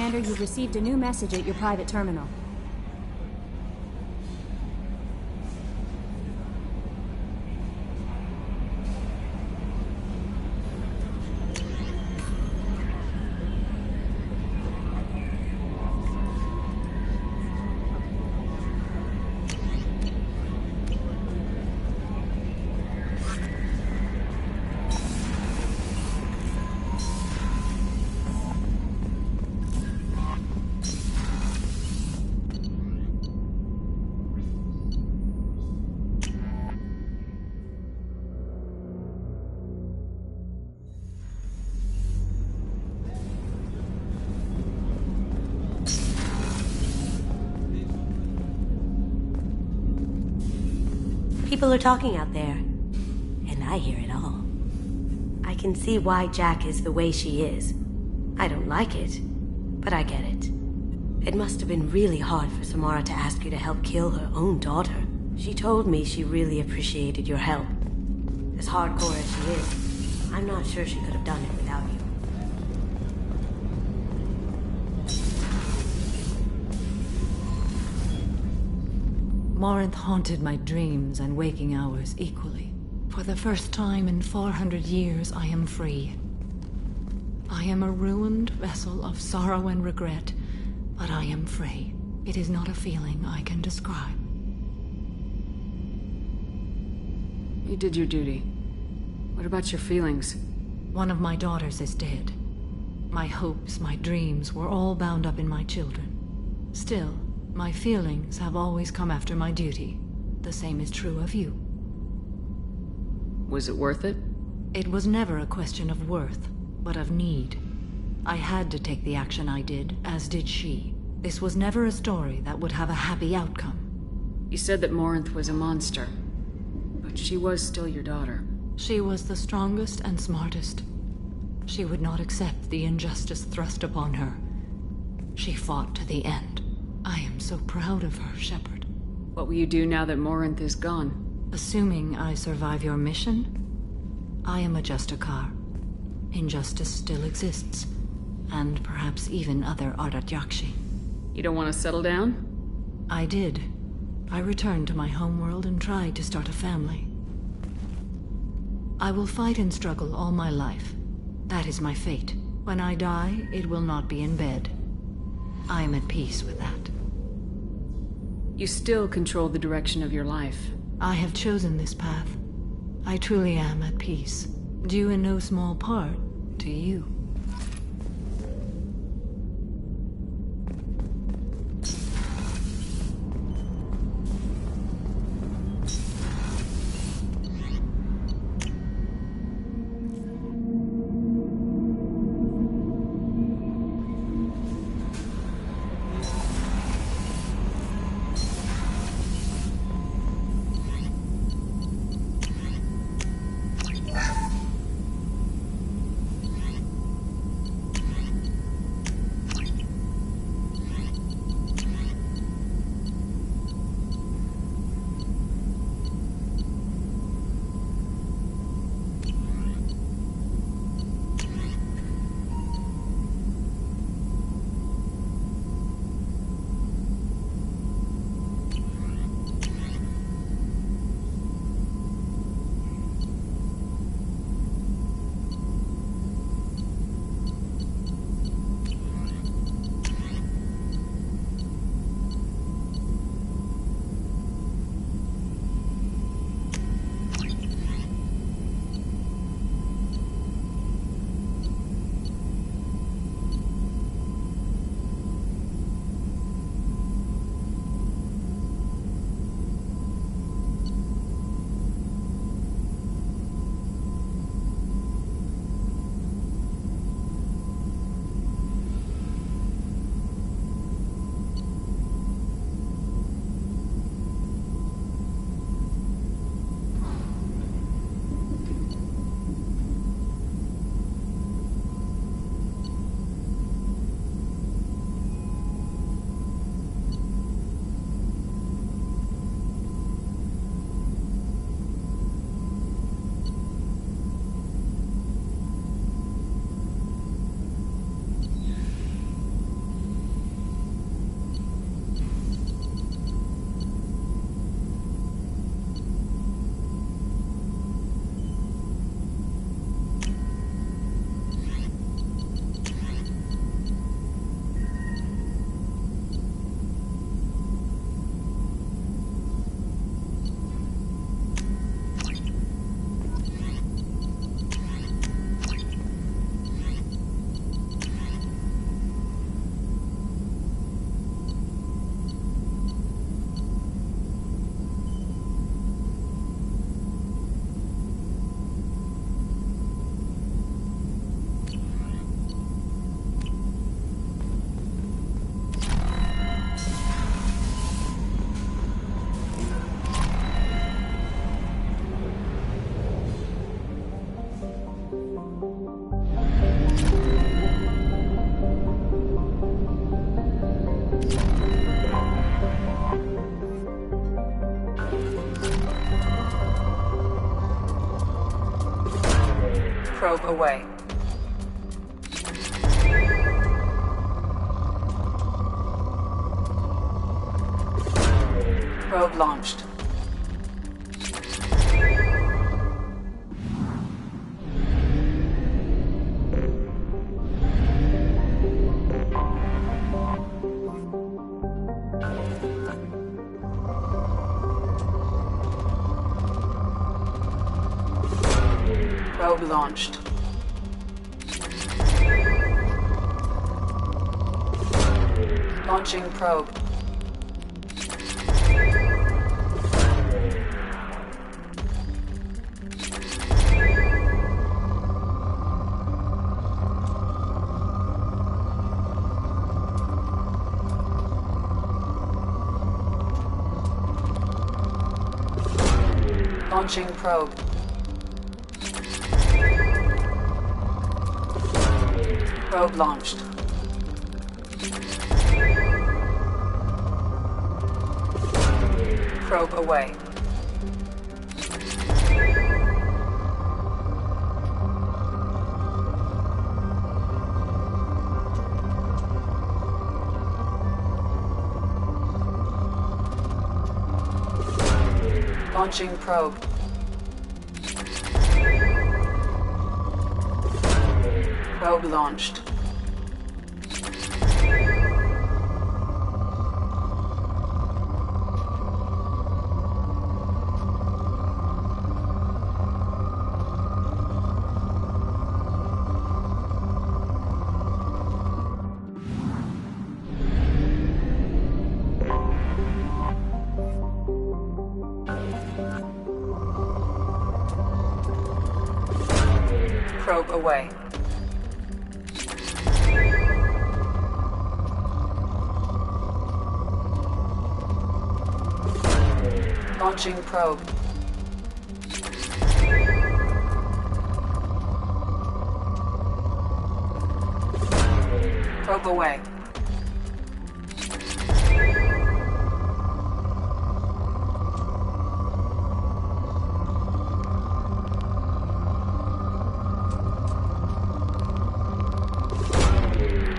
Commander, you've received a new message at your private terminal.
People are talking out there, and I hear it all. I can see why Jack is the way she is. I don't like it, but I get it. It must have been really hard for Samara to ask you to help kill her own daughter. She told me she really appreciated your help. As hardcore as she is, I'm not sure she could have done it without you.
Morinth haunted my dreams and waking hours equally. For the first time in 400 years, I am free. I am a ruined vessel of sorrow and regret, but I am free. It is not a feeling I can describe.
You did your duty. What about your feelings?
One of my daughters is dead. My hopes, my dreams were all bound up in my children. Still, my feelings have always come after my duty. The same is true of you.
Was it worth it?
It was never a question of worth, but of need. I had to take the action I did, as did she. This was never a story that would have a happy outcome.
You said that Morinth was a monster, but she was still your daughter.
She was the strongest and smartest. She would not accept the injustice thrust upon her. She fought to the end. I am so proud of her, Shepard.
What will you do now that Morinth is gone?
Assuming I survive your mission, I am a Justicar. Injustice still exists, and perhaps even other Ardat Yakshi.
You don't want to settle down?
I did. I returned to my homeworld and tried to start a family. I will fight and struggle all my life. That is my fate. When I die, it will not be in bed. I am at peace with that.
You still control the direction of your life.
I have chosen this path. I truly am at peace. Due in no small part to you.
Probe away. Probe launched. Probe launched. Launching probe. Launching probe. Probe launched. Probe away. Launching probe. Probe launched. Probe away. Launching probe. Probe away.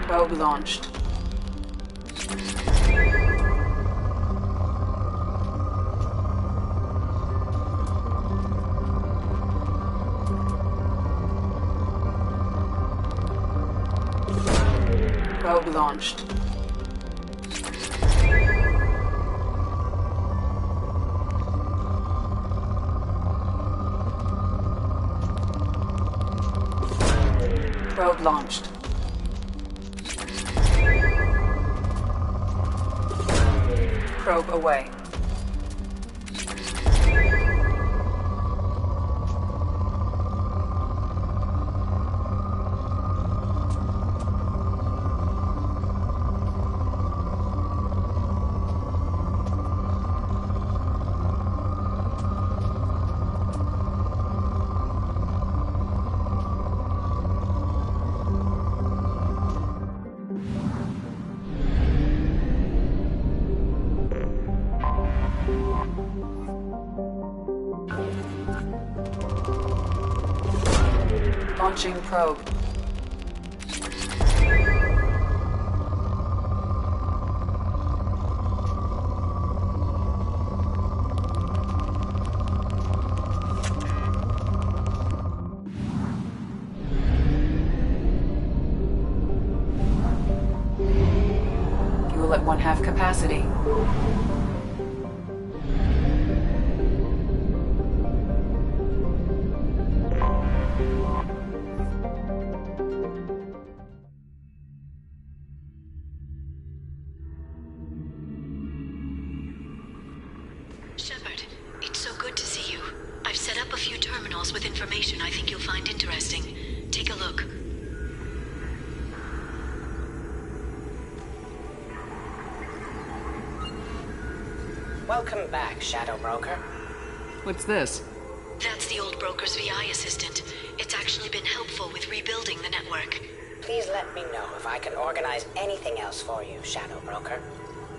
Probe launched. Probe launched. Probe launched. Probe away. Launching probe. Fuel at 1/2 capacity.
Shepard, it's so good to see you. I've set up a few terminals with information I think you'll find interesting. Take a look.
Welcome back, Shadow Broker.
What's this?
That's the old broker's VI assistant. It's actually been helpful with rebuilding the network.
Please let me know if I can organize anything else for you, Shadow Broker.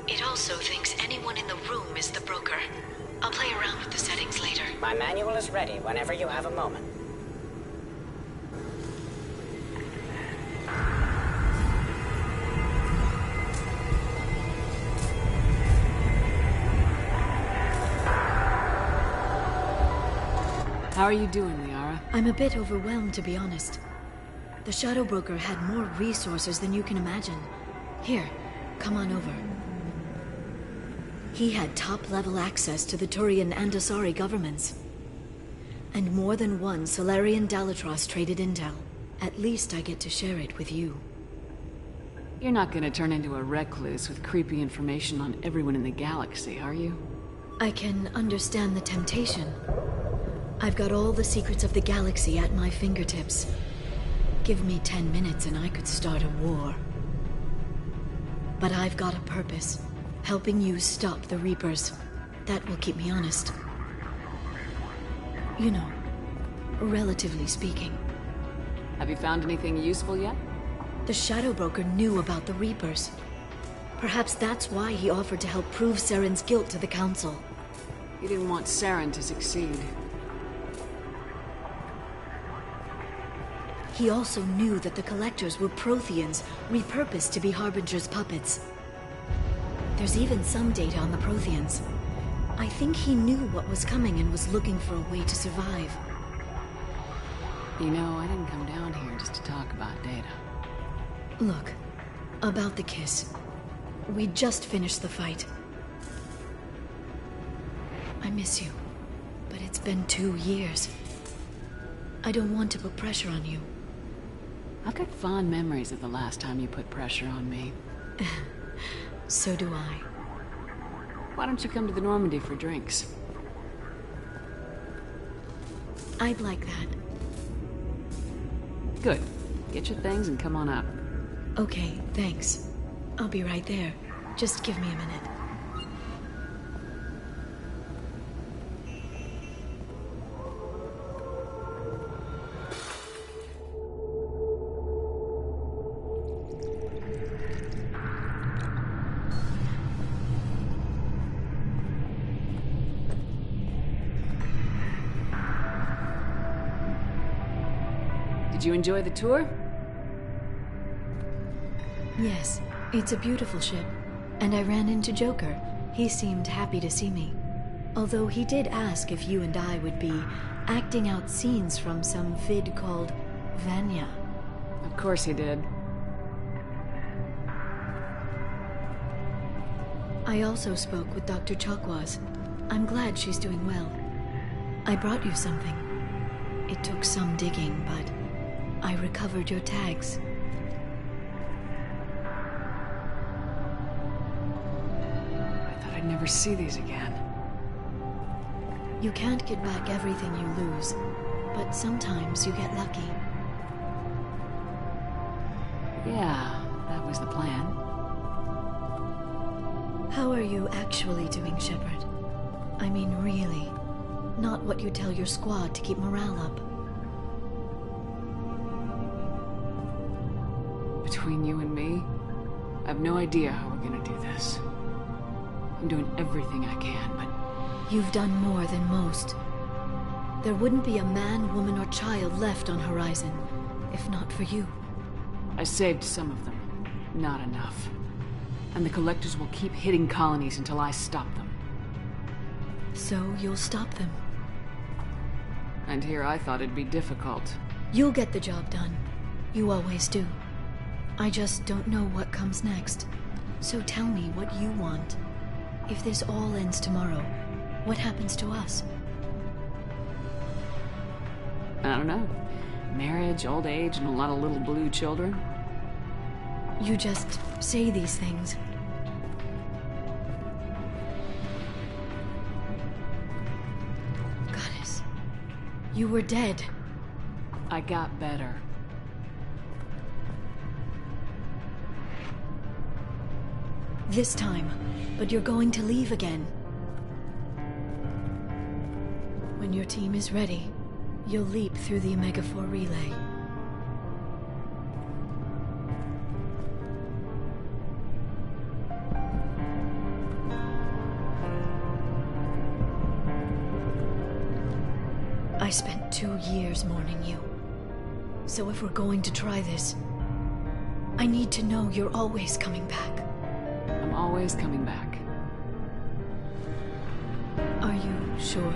It also thinks anyone in the room is the broker. I'll play around with the settings later.
My manual is ready whenever you have a moment.
How are you doing, Liara?
I'm a bit overwhelmed, to be honest. The Shadow Broker had more resources than you can imagine. Here, come on over. He had top-level access to the Turian and Asari governments. And more than one Solarian Dalatros traded intel. At least I get to share it with you.
You're not gonna turn into a recluse with creepy information on everyone in the galaxy, are you?
I can understand the temptation. I've got all the secrets of the galaxy at my fingertips. Give me 10 minutes and I could start a war. But I've got a purpose. Helping you stop the Reapers. That will keep me honest. You know, relatively speaking.
Have you found anything useful yet?
The Shadow Broker knew about the Reapers. Perhaps that's why he offered to help prove Saren's guilt to the Council.
He didn't want Saren to succeed.
He also knew that the Collectors were Protheans, repurposed to be Harbinger's puppets. There's even some data on the Protheans. I think he knew what was coming and was looking for a way to survive.
You know, I didn't come down here just to talk about data.
Look, about the kiss. We just finished the fight. I miss you, but it's been 2 years. I don't want to put pressure on you.
I've got fond memories of the last time you put pressure on me.
So do I.
Why don't you come to the Normandy for drinks?
I'd like that.
Good. Get your things and come on up.
Okay, thanks. I'll be right there. Just give me a minute.
Did you enjoy the tour?
Yes, it's a beautiful ship. And I ran into Joker. He seemed happy to see me. Although he did ask if you and I would be acting out scenes from some vid called Vanya.
Of course he did.
I also spoke with Dr. Chakwas. I'm glad she's doing well. I brought you something. It took some digging, but I recovered your tags.
I'd never see these again.
You can't get back everything you lose, but sometimes you get lucky.
Yeah, that was the plan.
How are you actually doing, Shepard? I mean, really. Not what you tell your squad to keep morale up.
Between you and me, I have no idea how we're gonna do this. I'm doing everything I can, but...
You've done more than most. There wouldn't be a man, woman, or child left on Horizon, if not for you.
I saved some of them. Not enough. And the Collectors will keep hitting colonies until I stop them.
So you'll stop them?
And here I thought it'd be difficult.
You'll get the job done. You always do. I just don't know what comes next. So tell me what you want. If this all ends tomorrow, what happens to us?
I don't know. Marriage, old age, and a lot of little blue children.
You just say these things. Goddess, you were dead.
I got better.
This time, but you're going to leave again. When your team is ready, you'll leap through the Omega-4 relay. I spent 2 years mourning you. So if we're going to try this, I need to know you're always coming back.
I'm always coming back.
Are you sure?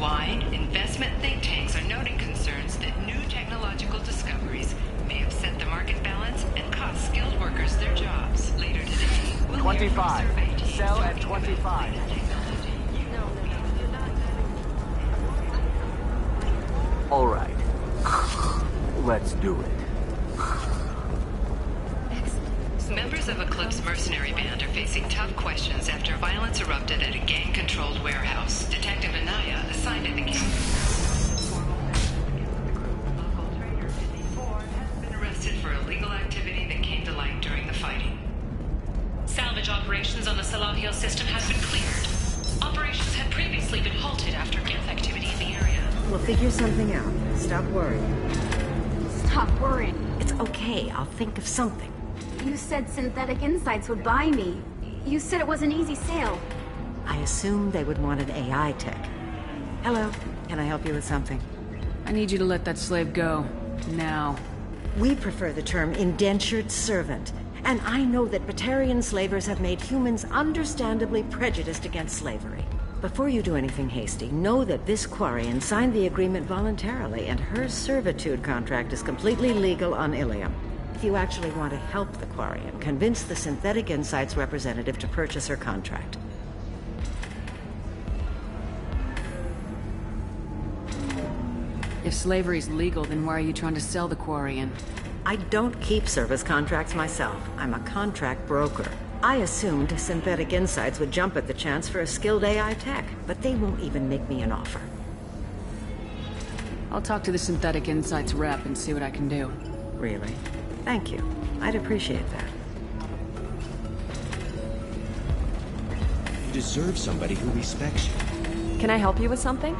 Worldwide, investment think tanks are noting concerns that new technological discoveries may upset the market balance and cost skilled workers their jobs. Later today, we'll
25. Sell at 25. All right. Let's do it.
Members of Eclipse mercenary band are facing tough questions after violence erupted at a gang-controlled warehouse. Detective Anaya assigned to the case. Local trader 54 has been arrested for illegal activity that came to light during the fighting.
Salvage operations on the Salahio system have been cleared. Operations had previously been halted after geth activity in the area.
We'll figure something out. Stop worrying.
Stop worrying.
It's okay. I'll think of something.
You said Synthetic Insights would buy me. You said it was an easy sale.
I assumed they would want an AI tech. Hello. Can I help you with something?
I need you to let that slave go. Now.
We prefer the term indentured servant. And I know that Batarian slavers have made humans understandably prejudiced against slavery. Before you do anything hasty, know that this Quarian signed the agreement voluntarily, and her servitude contract is completely legal on Ilium. If you actually want to help the Quarian, convince the Synthetic Insights representative to purchase her contract.
If slavery's legal, then why are you trying to sell the Quarian?
I don't keep service contracts myself. I'm a contract broker. I assumed Synthetic Insights would jump at the chance for a skilled AI tech, but they won't even make me an offer.
I'll talk to the Synthetic Insights rep and see what I can do.
Really? Thank you. I'd appreciate that.
You deserve somebody who respects you.
Can I help you with something?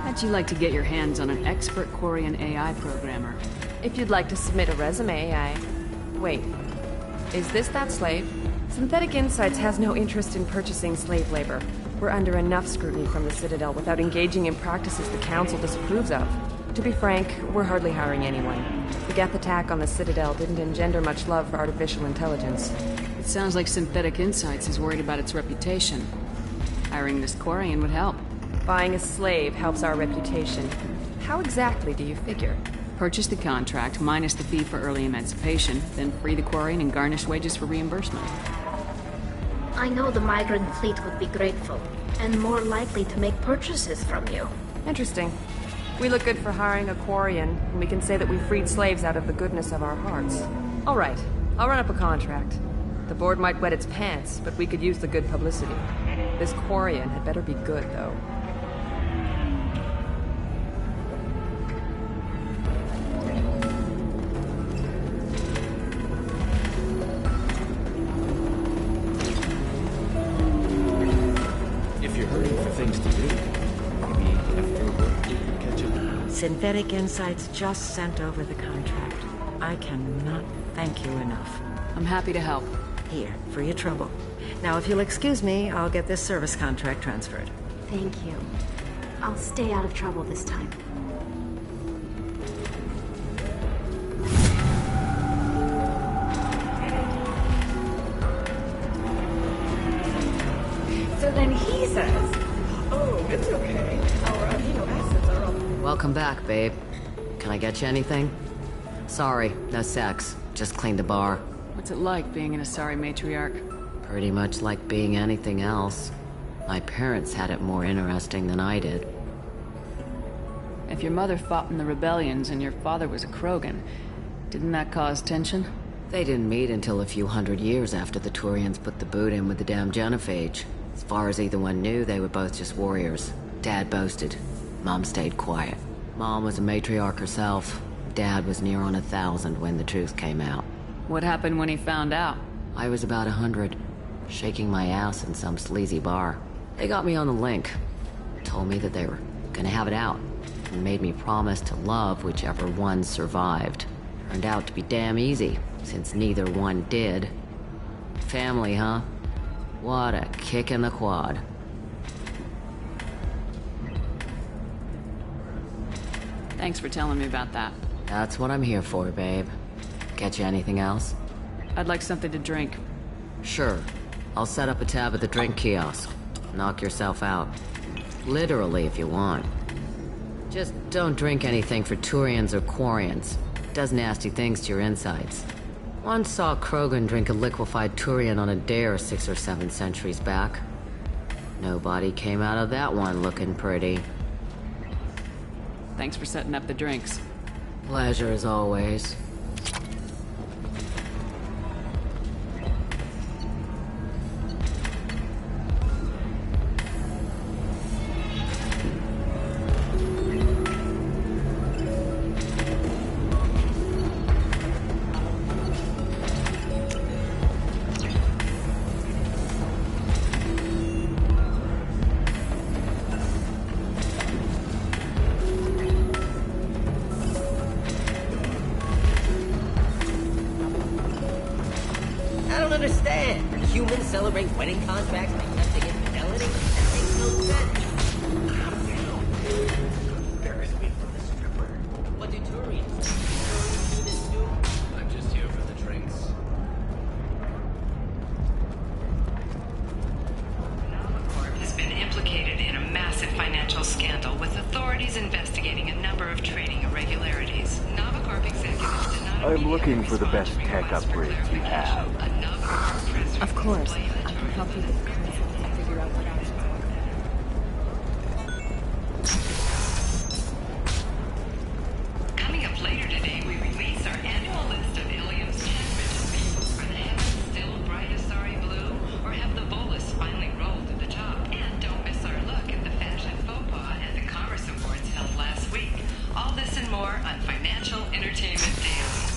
How'd you like to get your hands on an expert Quarian AI programmer?
If you'd like to submit a resume, Wait. Is this that slave? Synthetic Insights has no interest in purchasing slave labor. We're under enough scrutiny from the Citadel without engaging in practices the Council disapproves of. To be frank, we're hardly hiring anyone. The Geth attack on the Citadel didn't engender much love for artificial intelligence.
It sounds like Synthetic Insights is worried about its reputation. Hiring this Quarian would help.
Buying a slave helps our reputation. How exactly do you figure?
Purchase the contract, minus the fee for early emancipation, then free the Quarian and garnish wages for reimbursement.
I know the migrant fleet would be grateful, and more likely to make purchases from you.
Interesting. We look good for hiring a Quarian, and we can say that we freed slaves out of the goodness of our hearts. All right, I'll run up a contract. The board might wet its pants, but we could use the good publicity. This Quarian had better be good, though.
Synthetic Insights just sent over the contract. I cannot thank you enough.
I'm happy to help.
Here, for your trouble. Now, if you'll excuse me, I'll get this service contract transferred.
Thank you. I'll stay out of trouble this time.
So then he says, oh, it's okay. Our amino acids are all...
Welcome back, babe. Can I get you anything? Sorry, no sex. Just cleaned the bar.
What's it like being an Asari matriarch?
Pretty much like being anything else. My parents had it more interesting than I did.
If your mother fought in the rebellions and your father was a Krogan, didn't that cause tension?
They didn't meet until a few hundred years after the Turians put the boot in with the damn genophage. As far as either one knew, they were both just warriors. Dad boasted. Mom stayed quiet. Mom was a matriarch herself. Dad was near on 1,000 when the truth came out.
What happened when he found out?
I was about 100, shaking my ass in some sleazy bar. They got me on the link. Told me that they were gonna have it out, and made me promise to love whichever one survived. Turned out to be damn easy, since neither one did. Family, huh? What a kick in the quad.
Thanks for telling me about that.
That's what I'm here for, babe. Get you anything else?
I'd like something to drink.
Sure. I'll set up a tab at the drink kiosk. knock yourself out. Literally, if you want. Just don't drink anything for Turians or Quarians. Does nasty things to your insides. Once saw Krogan drink a liquefied Turian on a dare 6 or 7 centuries back. Nobody came out of that one looking pretty.
Thanks for setting up the drinks.
Pleasure as always.
Celebrate wedding contracts by testing infidelity? That makes no sense. Embarrass me from the stripper. What do Turians do? Do this too?
I'm just here for the drinks.
Corp has been implicated in a massive financial scandal with authorities investigating a number of trading irregularities. Novacorp executives did not
I'm looking for the best tech upgrades you have.
Of course. I can help you with currency and figure out what else.
Coming up later today, we release our annual list of Ilium's 10 richest people. Are the heavens still bright Asari blue? Or have the Volus finally rolled to the top? And don't miss our look at the fashion faux pas at the Commerce Awards held last week. All this and more on Financial Entertainment Daily.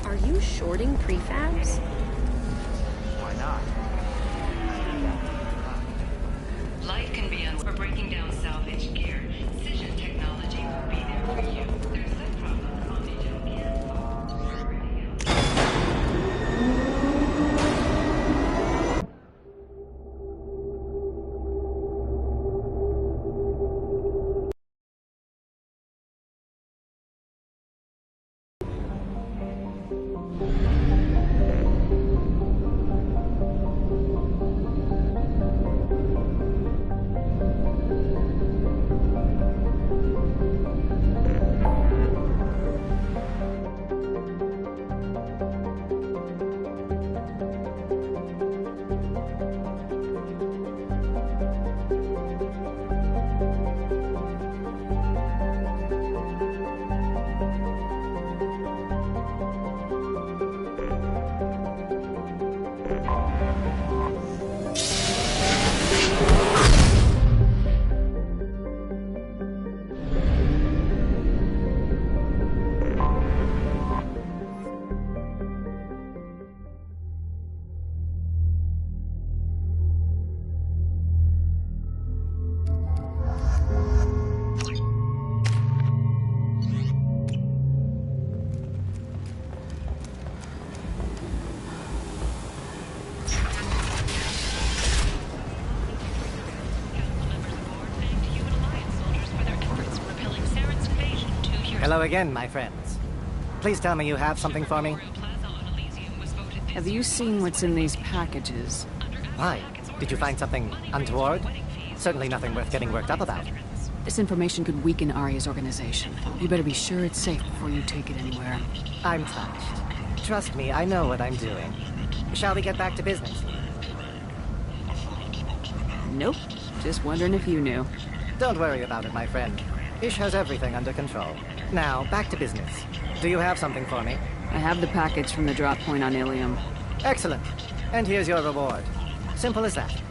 Are you shorting prefabs?
Why not?
Life can be for breaking down salvage gear. Cision technology will be there for you. There's that problem Omnigel can't solve.
Hello again, my friends. Please tell me you have something for me.
Have you seen what's in these packages?
Why? Did you find something untoward? Certainly nothing worth getting worked up about.
This information could weaken Arya's organization. You better be sure it's safe before you take it anywhere.
I'm touched. Trust me, I know what I'm doing. Shall we get back to business?
Nope. Just wondering if you knew.
Don't worry about it, my friend. Ish has everything under control. Now, back to business. Do you have something for me?
I have the package from the drop point on Ilium.
Excellent. And here's your reward. Simple as that.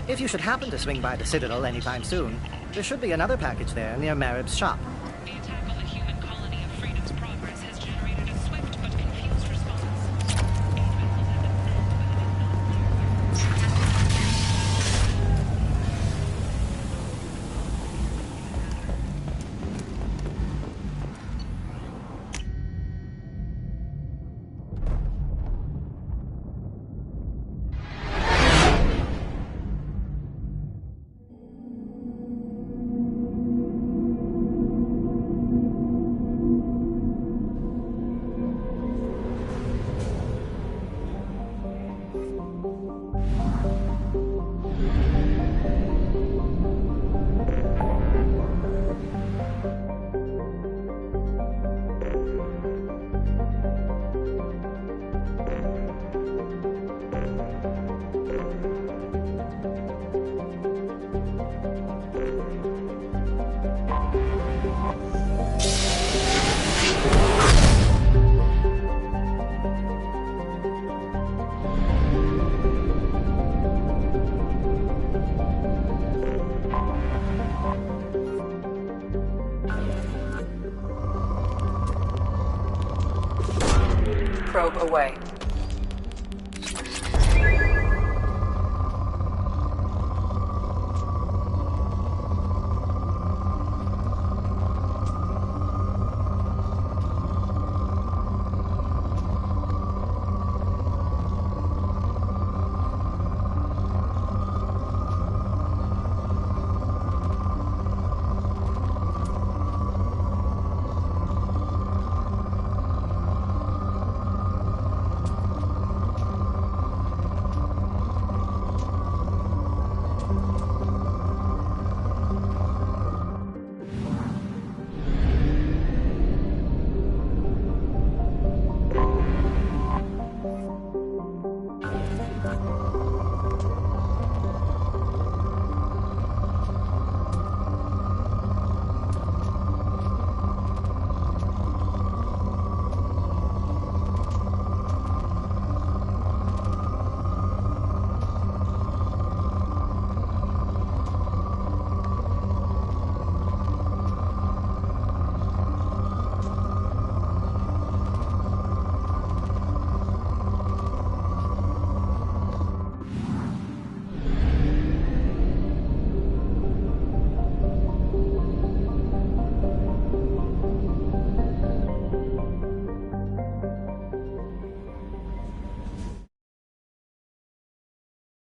If you should happen to swing by the Citadel anytime soon, there should be another package there near Marib's shop.
probe away.